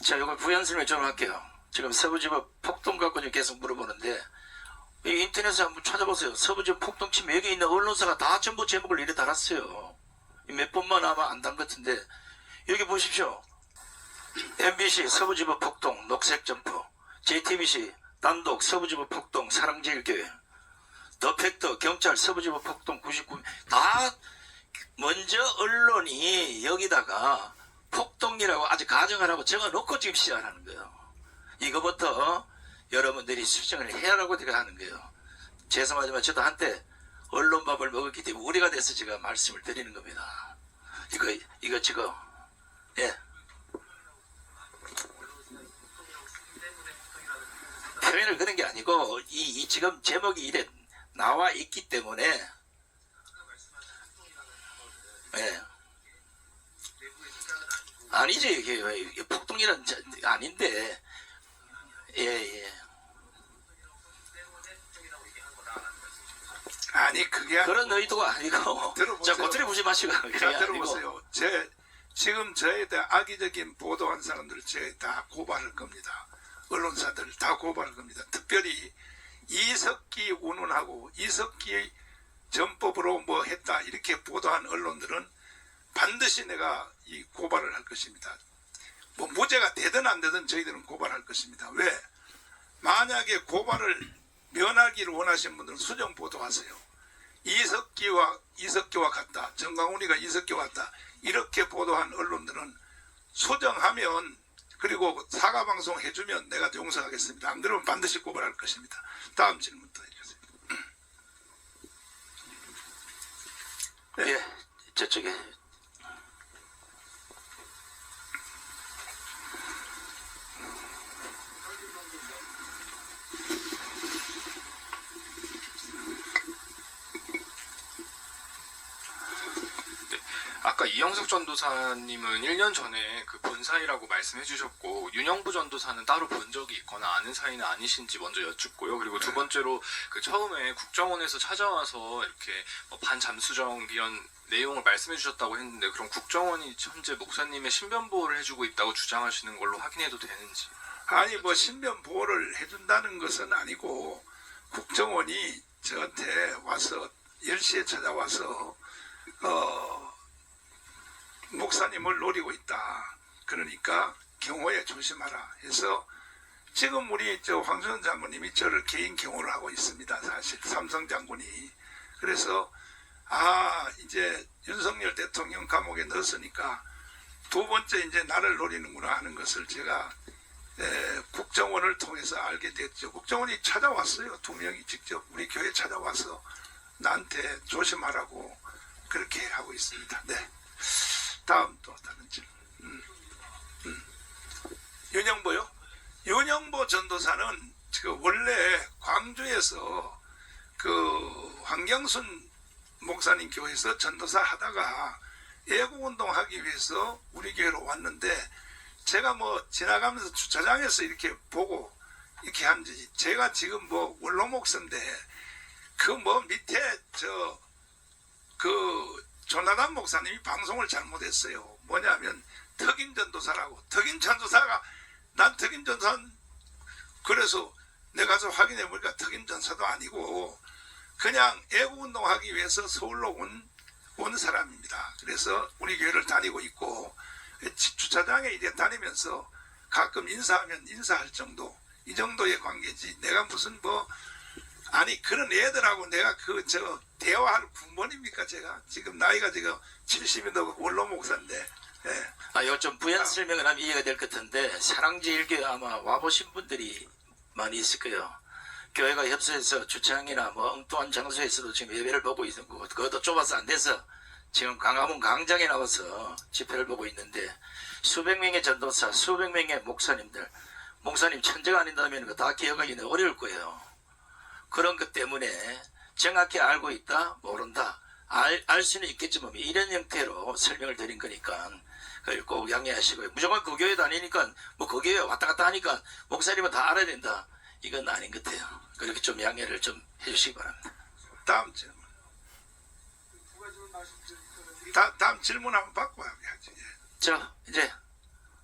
자, 이걸 부연설명 좀 할게요. 지금 서부지법 폭동 갖고 계속 물어보는데 이 인터넷에 한번 찾아보세요. 서부지법 폭동 치면 여기 있는 언론사가 다 전부 제목을 이래 달았어요. 몇 번만 아마 안 단 것 같은데 여기 보십시오. MBC 서부지법 폭동 녹색 점퍼, JTBC 단독 서부지법 폭동 사랑제일교회, 더팩터 경찰 서부지법 폭동 99. 다 먼저 언론이 여기다가 폭동이라고 아직 가정을 하고 적어놓고 지금 시작하는 거예요. 이거부터 여러분들이 수정을 해야라고 제가 하는 거예요. 죄송하지만 저도 한때 언론밥을 먹었기 때문에 우리가 돼서 제가 말씀을 드리는 겁니다. 이거 지금 예. 표현을 그런 게 아니고 이 지금 제목이 이래 나와 있기 때문에 예. 아니죠. 이게 폭동이란 아닌데 예. 아니 그게 그런 의도가 아니고 들어보세요. 자 고트리 보지 마시고 그게 자, 아니고 들어보세요. 지금 저에 대해 악의적인 보도한 사람들을 제가 다 고발할 겁니다. 언론사들 다 고발할 겁니다. 특별히 이석기 운운하고 이석기 전법으로 뭐 했다 이렇게 보도한 언론들은 반드시 내가 이 고발을 할 것입니다. 뭐 무죄가 되든 안 되든 저희들은 고발할 것입니다. 왜? 만약에 고발을 면하기를 원하시는 분들은 수정 보도하세요. 이석기와 같다. 정강훈이가 이석기와 같다. 이렇게 보도한 언론들은 수정하면 그리고 사과 방송 해주면 내가 용서하겠습니다. 안 그러면 반드시 고발할 것입니다. 다음 질문 더 해주세요. 네. 예 저쪽에 아까 이영석 전도사님은 1년 전에 그 본 사이라고 말씀해 주셨고 윤영부 전도사는 따로 본 적이 있거나 아는 사이는 아니신지 먼저 여쭙고요. 그리고 두 번째로 그 처음에 국정원에서 찾아와서 이렇게 뭐 반잠수정 이런 내용을 말씀해 주셨다고 했는데 그럼 국정원이 현재 목사님의 신변 보호를 해주고 있다고 주장하시는 걸로 확인해도 되는지? 아니 뭐 신변 보호를 해준다는 것은 아니고 국정원이 저한테 와서 10시에 찾아와서 목사님을 노리고 있다. 그러니까 경호에 조심하라 해서 지금 우리 황순원 장군님이 저를 개인 경호를 하고 있습니다. 사실 삼성 장군이. 그래서 이제 윤석열 대통령 감옥에 넣었으니까 두 번째 이제 나를 노리는구나 하는 것을 제가 국정원을 통해서 알게 됐죠. 국정원이 찾아왔어요. 2명이 직접 우리 교회 찾아와서 나한테 조심하라고 그렇게 하고 있습니다. 네. 다음 또 다른 질문. 윤영보요? 윤영보 전도사는 원래 광주에서 그 황경순 목사님 교회에서 전도사 하다가 애국운동 하기 위해서 우리 교회로 왔는데 제가 뭐 지나가면서 주차장에서 이렇게 보고 이렇게 한지 제가 지금 뭐 원로 목사인데 그 뭐 밑에 그 조나단 목사님이 방송을 잘못했어요. 뭐냐면 특임 전도사라고. 특임 전도사가 난 특임 전도사 그래서 내가 가서 확인해 보니까 특임 전도사도 아니고 그냥 애국운동 하기 위해서 서울로 온 사람입니다. 그래서 우리 교회를 다니고 있고 주차장에 이제 다니면서 가끔 인사하면 인사할 정도 이 정도의 관계지 내가 무슨 뭐 아니 그런 애들하고 내가 대화할 군번입니까? 제가 지금 나이가 지금 70이 넘고 원로 목사인데 이거 좀 부연 설명을 하면 이해가 될 것 같은데 사랑제일교회 아마 와보신 분들이 많이 있을 거예요. 교회가 협소해서 주차장이나 뭐 엉뚱한 장소에서도 지금 예배를 보고 있는 거고 그것도 좁아서 안 돼서 지금 광화문 광장에 나와서 집회를 보고 있는데 수백 명의 전도사, 수백 명의 목사님 천재가 아닌다면 그거 다 기억하기는 어려울 거예요. 그런 것 때문에 정확히 알고 있다, 모른다. 알 수는 있겠지만 이런 형태로 설명을 드린 거니까 그걸 꼭 양해하시고요. 무조건 그 교회 다니니까 뭐 그 교회 왔다 갔다 하니까 목사님은 다 알아야 된다. 이건 아닌 것 같아요. 그렇게 좀 양해를 좀 해주시기 바랍니다. 다음 질문. 다음 질문 한번 받고 해야지. 저 이제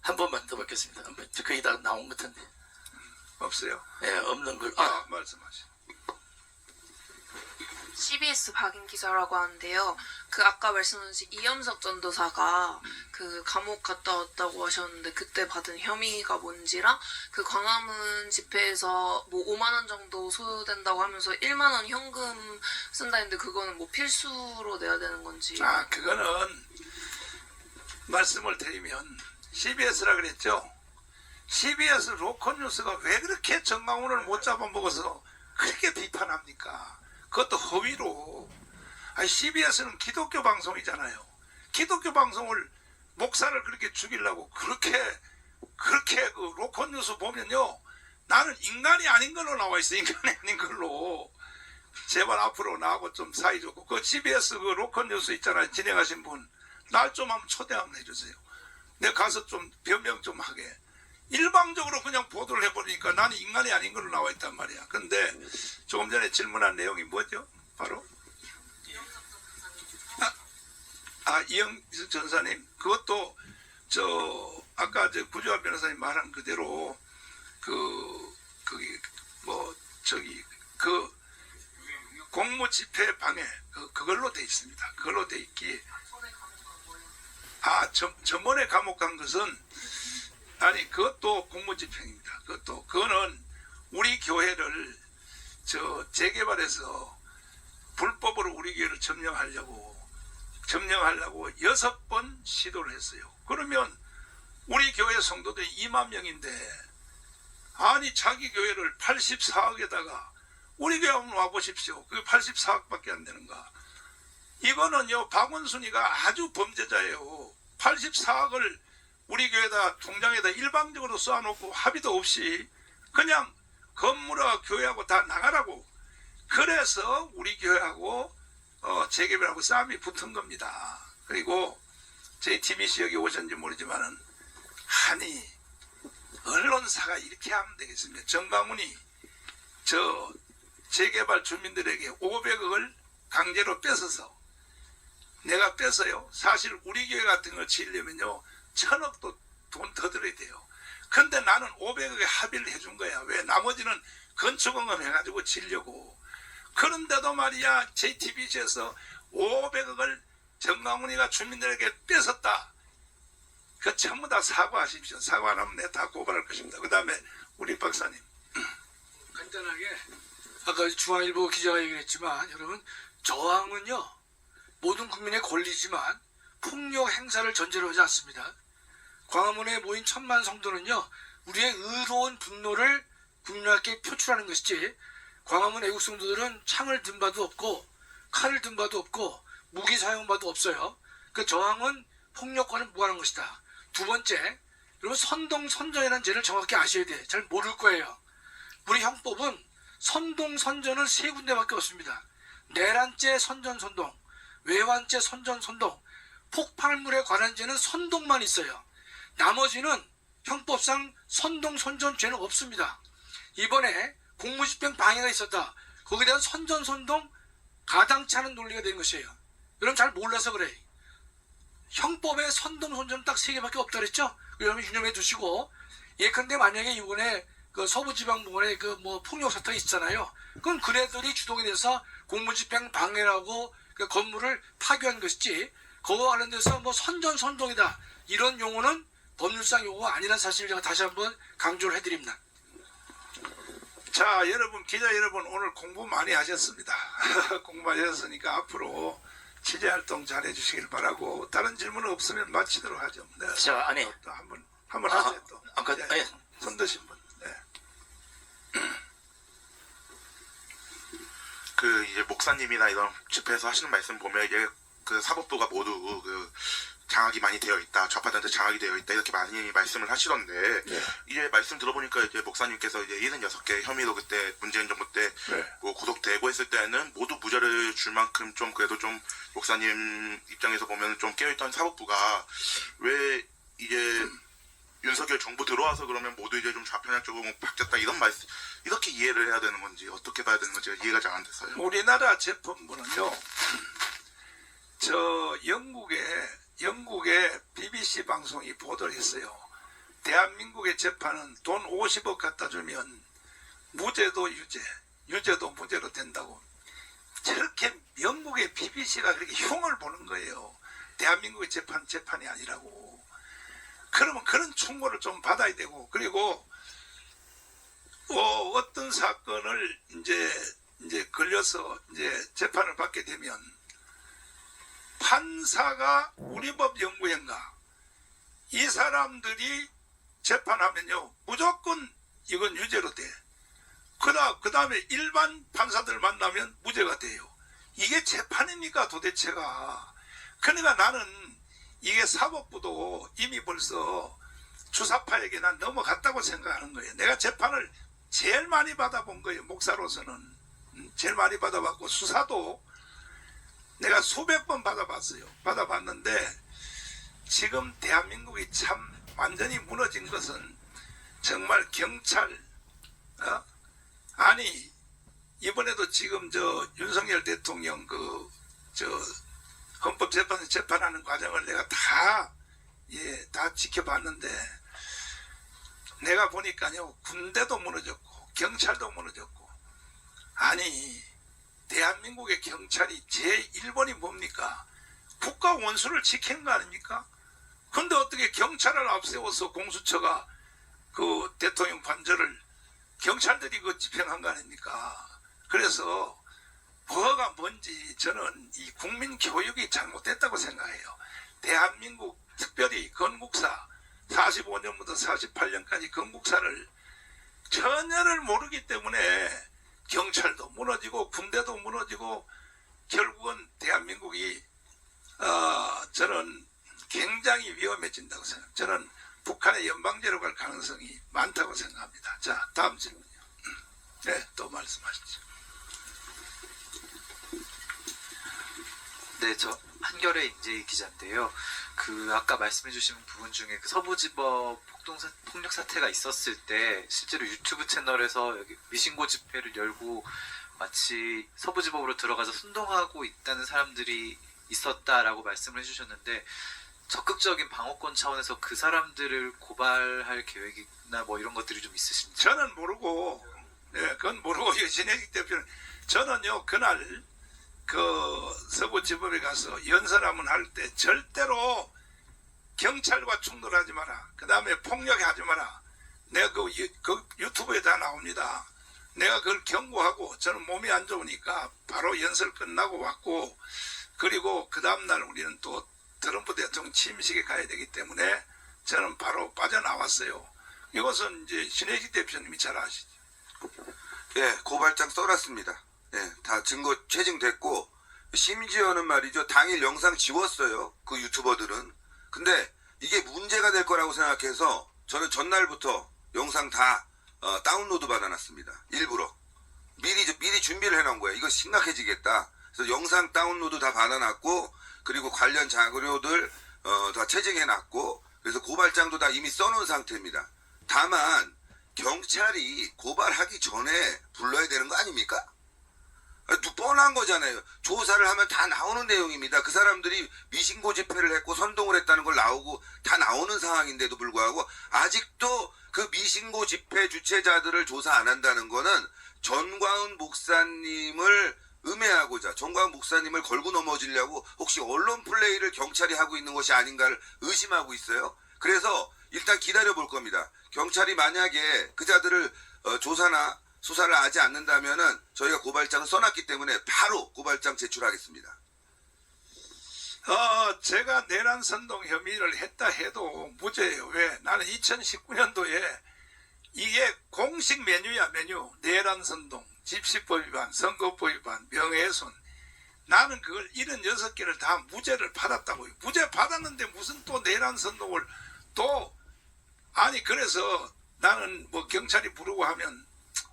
한 번만 더 받겠습니다. 거의 다 나온 것 같은데. 없어요? 예, 없는 걸. 말씀하시죠. CBS 박인 기자라고 하는데요. 그 아까 말씀하신 이현석 전도사가 그 감옥 갔다 왔다고 하셨는데 그때 받은 혐의가 뭔지랑 그 광화문 집회에서 뭐 5만 원 정도 소요된다고 하면서 1만 원 현금 쓴다 했는데 그거는 뭐 필수로 내야 되는 건지. 그거는 말씀을 드리면 CBS라 그랬죠. CBS 로컬 뉴스가 왜 그렇게 정강훈을 못 잡아먹어서 그렇게 비판합니까? 그것도 허위로. CBS는 기독교 방송이잖아요. 기독교 방송을 목사를 그렇게 죽이려고 그렇게 그 로컬 뉴스 보면요. 나는 인간이 아닌 걸로 나와 있어. 인간이 아닌 걸로. 제발 앞으로 나하고 좀 사이좋고 그 CBS 그 로컬 뉴스 있잖아요. 진행하신 분. 날 좀 한번 초대 한번 해주세요. 내가 가서 좀 변명 좀 하게. 일방적으로 그냥 보도를 해버리니까 나는 인간이 아닌 걸로 나와 있단 말이야. 근데 조금 전에 질문한 내용이 뭐죠? 바로? 이영석 전사님. 그것도 아까 구조화 변호사님 말한 그대로 공무 집회 방해 그걸로 돼 있습니다. 그걸로 돼 있기. 전번에 감옥 간 것은 그것도 공무집행입니다. 그거는 우리 교회를 재개발해서 불법으로 우리 교회를 점령하려고 6번 시도를 했어요. 그러면 우리 교회 성도들이 2만 명인데 자기 교회를 84억에다가 우리 교회 한번 와보십시오. 그게 84억밖에 안 되는가. 이거는요, 박원순이가 아주 범죄자예요. 84억을 우리 교회다 통장에다 일방적으로 쏘아놓고 합의도 없이 그냥 건물과 교회하고 다 나가라고. 그래서 우리 교회하고 재개발하고 싸움이 붙은 겁니다. 그리고 저희 팀이 여기 오셨는지 모르지만은 언론사가 이렇게 하면 되겠습니다. 정강훈이 재개발 주민들에게 500억을 강제로 뺏어서 내가 뺏어요. 사실 우리 교회 같은 걸 지으려면요 1000억도 돈 더 들어야 돼요. 근데 나는 500억에 합의를 해준 거야. 왜? 나머지는 건축원금 해가지고 지려고. 그런데도 말이야, JTBC에서 500억을 정강훈이가 주민들에게 뺏었다. 그 전부 다 사과하십시오. 사과 안 하면 내가 다 고발할 것입니다. 그 다음에 우리 박사님. 간단하게 아까 중앙일보 기자가 얘기를 했지만 여러분 저항은요 모든 국민의 권리지만 폭력 행사를 전제로 하지 않습니다. 광화문에 모인 1000만 성도는요 우리의 의로운 분노를 국민에게 표출하는 것이지 광화문 애국 성도들은 창을 든 바도 없고 칼을 든 바도 없고 무기 사용 바도 없어요. 그 저항은 폭력과는 무관한 것이다. 두 번째, 여러분 선동선전이라는 죄를 정확히 아셔야 돼. 잘 모를 거예요. 우리 형법은 선동선전은 세 군데밖에 없습니다. 내란죄 선전선동, 외환죄 선전선동, 폭발물에 관한 죄는 선동만 있어요. 나머지는 형법상 선동선전죄는 없습니다. 이번에 공무집행 방해가 있었다. 거기에 대한 선전선동 가당치 않은 논리가 된 것이에요. 여러분 잘 몰라서 그래. 형법에 선동선전 딱 세 개밖에 없다 그랬죠? 여러분 유념해 두시고 예컨대 만약에 이번에 그 서부지방법원에 그 뭐 폭력 사태가 있잖아요. 그럼 그네들이 주동이 돼서 공무집행 방해라고 그 건물을 파괴한 것이지 그거 관련돼서 뭐 선전선동이다 이런 용어는 법률상 용어가 아니라는 사실을 제가 다시 한번 강조를 해드립니다. 자, 여러분, 기자 여러분, 오늘 공부 많이 하셨습니다. 공부 많이 하셨으니까 앞으로 취재활동 잘 해주시길 바라고, 다른 질문 없으면 마치도록 하죠. 네. 자, 아니. 또 한번 하세요, 또. 아까, 네. 아니. 손 드신 분. 네. 그 이제 목사님이나 이런 집회에서 하시는 말씀 보면 이제 그 사법부가 모두 그 장악이 많이 되어 있다, 좌파단체 장악이 되어 있다 이렇게 많이 말씀을 하시던데 네. 이제 말씀 들어보니까 이제 목사님께서 이제 76개 혐의로 그때 문재인 정부 때 뭐 구속되고 했을 때는 모두 무죄를 줄 만큼 좀 그래도 좀 목사님 입장에서 보면 좀 깨어있던 사법부가 왜 이제 윤석열 정부 들어와서 그러면 모두 이제 좀 좌편향 쪽으로 바뀌었다 이런 말씀 이렇게 이해를 해야 되는 건지 어떻게 봐야 되는 건지 이해가 잘 안 됐어요. 우리나라 재판부는요, 영국의 BBC 방송이 보도를 했어요. 대한민국의 재판은 돈 50억 갖다 주면 무죄도 유죄도 무죄로 된다고. 저렇게 영국의 BBC가 그렇게 흉을 보는 거예요. 대한민국의 재판이 아니라고. 그러면 그런 충고를 좀 받아야 되고, 그리고 어떤 사건을 이제 걸려서 이제 재판을 받게 되면 판사가 우리 법 연구회인가 이 사람들이 재판하면요 무조건 이건 유죄로 돼. 그 다음에 일반 판사들 만나면 무죄가 돼요. 이게 재판입니까 도대체가. 그러니까 나는 이게 사법부도 이미 벌써 주사파에게 난 넘어갔다고 생각하는 거예요. 내가 재판을 제일 많이 받아본 거예요. 목사로서는 제일 많이 받아봤고 수사도 내가 수백 번 받아봤는데 지금 대한민국이 참 완전히 무너진 것은 정말 경찰 아니 이번에도 지금 저 윤석열 대통령 헌법재판소 재판하는 과정을 내가 다 지켜봤는데 내가 보니까요 군대도 무너졌고 경찰도 무너졌고 아니 대한민국의 경찰이 제1번이 뭡니까? 국가 원수를 지키는 거 아닙니까? 근데 어떻게 경찰을 앞세워서 공수처가 그 대통령 관저를 경찰들이 그 집행한 거 아닙니까? 그래서 뭐가 뭔지 저는 이 국민 교육이 잘못됐다고 생각해요. 대한민국 특별히 건국사 45년부터 48년까지 건국사를 전혀를 모르기 때문에 경찰도 무너지고 군대도 무너지고 결국은 대한민국이 저는 굉장히 위험해진다고 생각합니다. 저는 북한의 연방제로 갈 가능성이 많다고 생각합니다. 자, 다음 질문이요. 네, 또 말씀하시죠. 네, 저 한겨레 임재희 기자인데요. 그 아까 말씀해주신 부분 중에 그 서부지법 폭력 사태가 있었을 때 실제로 유튜브 채널에서 여기 미신고 집회를 열고 마치 서부지법으로 들어가서 선동하고 있다는 사람들이 있었다라고 말씀을 해주셨는데 적극적인 방어권 차원에서 그 사람들을 고발할 계획이나 뭐 이런 것들이 좀 있으신지? 저는 모르고, 그건 모르고, 신혜식 대표는, 저는요, 그날, 서부지법에 가서 연설함을 할 때 절대로 경찰과 충돌하지 마라. 그 다음에 폭력하지 마라. 내가 그 유튜브에 다 나옵니다. 내가 그걸 경고하고, 저는 몸이 안 좋으니까 바로 연설 끝나고 왔고, 그리고 그 다음날 우리는 또 트럼프 대통령 취임식에 가야 되기 때문에 저는 바로 빠져나왔어요. 이것은 이제 신혜식 대표님이 잘 아시죠. 예, 고발장 써놨습니다. 예, 다 증거 채증됐고, 심지어는 말이죠, 당일 영상 지웠어요. 그 유튜버들은. 근데 이게 문제가 될 거라고 생각해서 저는 전날부터 영상 다 다운로드 받아놨습니다. 일부러. 미리 준비를 해놓은 거예요. 이거 심각해지겠다. 그래서 영상 다운로드 다 받아놨고, 그리고 관련 자료들 다 채증해놨고, 그래서 고발장도 다 이미 써놓은 상태입니다. 다만 경찰이 고발하기 전에 불러야 되는 거 아닙니까? 뻔한 거잖아요. 조사를 하면 다 나오는 내용입니다. 그 사람들이 미신고 집회를 했고 선동을 했다는 걸 나오고 다 나오는 상황인데도 불구하고 아직도 그 미신고 집회 주최자들을 조사 안 한다는 거는 전광훈 목사님을 음해하고자 전광훈 목사님을 걸고 넘어지려고 혹시 언론 플레이를 경찰이 하고 있는 것이 아닌가를 의심하고 있어요. 그래서 일단 기다려 볼 겁니다. 경찰이 만약에 그자들을 조사나 수사를 하지 않는다면은 저희가 고발장을 써놨기 때문에 바로 고발장 제출하겠습니다. 제가 내란 선동 혐의를 했다 해도 무죄예요. 왜? 나는 2019년도에 이게 공식 메뉴야, 메뉴. 내란 선동, 집시법 위반, 선거법 위반, 명예훼손. 나는 그걸 76개를 다 무죄를 받았다고요. 무죄 받았는데 무슨 또 내란 선동을 또 아니 그래서 나는 뭐 경찰이 부르고 하면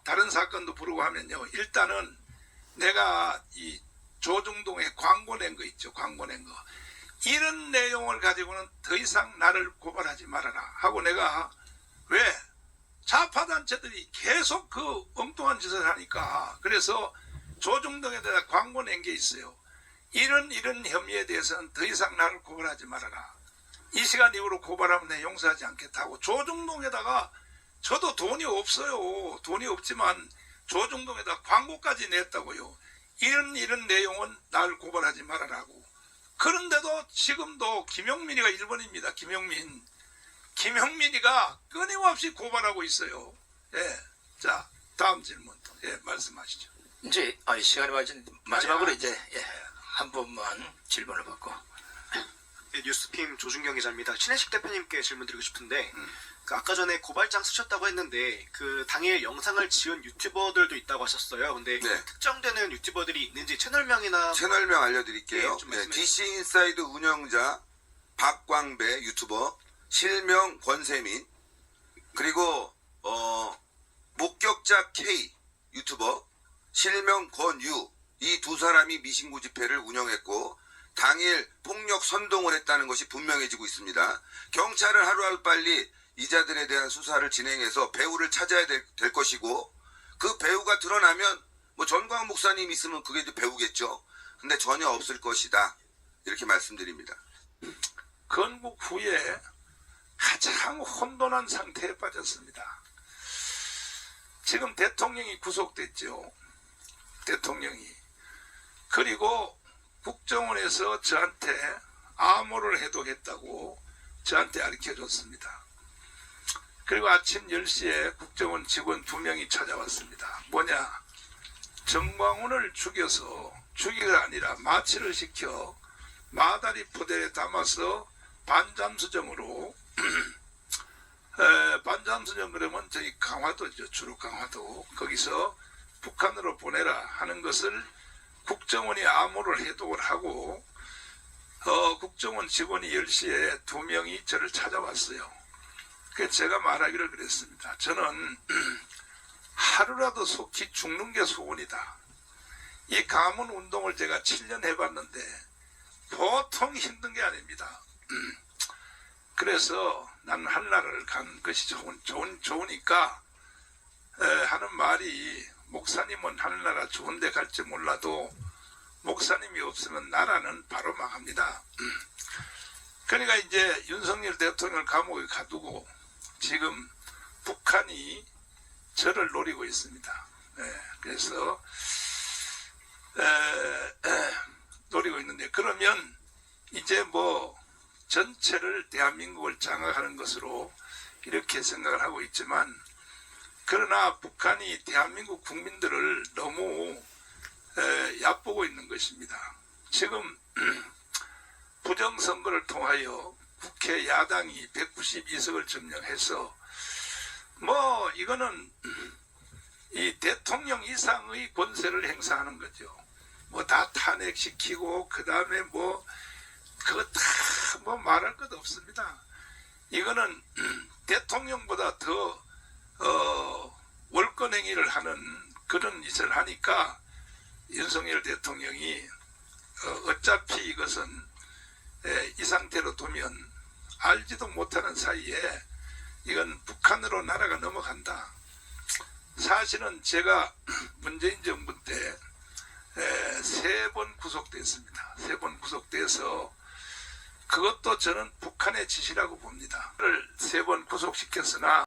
다른 사건도 부르고 하면요. 일단은 내가 이 조중동에 광고 낸 거 있죠. 광고 낸 거. 이런 내용을 가지고는 더 이상 나를 고발하지 말아라 하고 내가 왜? 좌파단체들이 계속 그 엉뚱한 짓을 하니까 그래서 조중동에다가 광고 낸 게 있어요. 이런 혐의에 대해서는 더 이상 나를 고발하지 말아라. 이 시간 이후로 고발하면 내 용서하지 않겠다고 조중동에다가 저도 돈이 없어요. 돈이 없지만 조중동에다 광고까지 냈다고요. 이런 내용은 날 고발하지 말아라고. 그런데도 지금도 김용민이가 1번입니다. 김용민이가 끊임없이 고발하고 있어요. 예. 자, 다음 질문. 예, 말씀하시죠. 이제 시간이 많이 마지막으로 이제 한 분만 질문을 받고. 네, 뉴스핌 조준경 기자입니다. 신혜식 대표님께 질문 드리고 싶은데 그 아까 전에 고발장 쓰셨다고 했는데 그 당일 영상을 지은 유튜버들도 있다고 하셨어요. 근데 네. 특정되는 유튜버들이 있는지 채널명이나 채널명 알려드릴게요. 좀 말씀해 DC 인사이드 운영자 박광배 유튜버, 실명 권세민, 그리고 목격자 K 유튜버, 실명 권유, 이 두 사람이 미신고 집회를 운영했고 당일 폭력 선동을 했다는 것이 분명해지고 있습니다. 경찰은 하루하루 빨리 이자들에 대한 수사를 진행해서 배우를 찾아야 될 것이고 그 배우가 드러나면 뭐 전광훈 목사님 있으면 그게 이제 배우겠죠. 근데 전혀 없을 것이다. 이렇게 말씀드립니다. 건국 후에 가장 혼돈한 상태에 빠졌습니다. 지금 대통령이 구속됐죠. 대통령이. 그리고 국정원에서 저한테 암호를 해독했다고 저한테 알려줬습니다. 그리고 아침 10시에 국정원 직원 2명이 찾아왔습니다. 뭐냐? 정광훈을 죽이가 아니라 마취를 시켜 마다리 포대에 담아서 반잠수정으로 반잠수정 그러면 저희 강화도죠. 주로 강화도. 거기서 북한으로 보내라 하는 것을 국정원이 암호를 해독을 하고 국정원 직원이 10시에 2명이 저를 찾아왔어요. 그래서 제가 말하기를 그랬습니다. 저는 하루라도 속히 죽는 게 소원이다. 이 가문 운동을 제가 7년 해봤는데 보통 힘든 게 아닙니다. 그래서 나는 한나라를 간 것이 좋으니까 하는 말이 목사님은 하늘나라 좋은 데 갈지 몰라도 목사님이 없으면 나라는 바로 망합니다. 그러니까 이제 윤석열 대통령을 감옥에 가두고 지금 북한이 저를 노리고 있습니다. 그래서 노리고 있는데, 그러면 이제 뭐 전체를 대한민국을 장악하는 것으로 이렇게 생각을 하고 있지만, 그러나 북한이 대한민국 국민들을 너무 얕보고 있는 것입니다. 지금 부정선거를 통하여 국회 야당이 192석을 점령해서 뭐 이거는 이 대통령 이상의 권세를 행사하는 거죠. 뭐 다 탄핵시키고 그 다음에 뭐 그거 다 뭐 말할 것 없습니다. 이거는 대통령보다 더 월권행위를 하는 그런 짓을 하니까 윤석열 대통령이 어차피 이것은 이 상태로 두면 알지도 못하는 사이에 이건 북한으로 나라가 넘어간다. 사실은 제가 문재인 정부 때 3번 구속됐습니다. 3번 구속돼서 그것도 저는 북한의 짓이라고 봅니다. 3번 구속시켰으나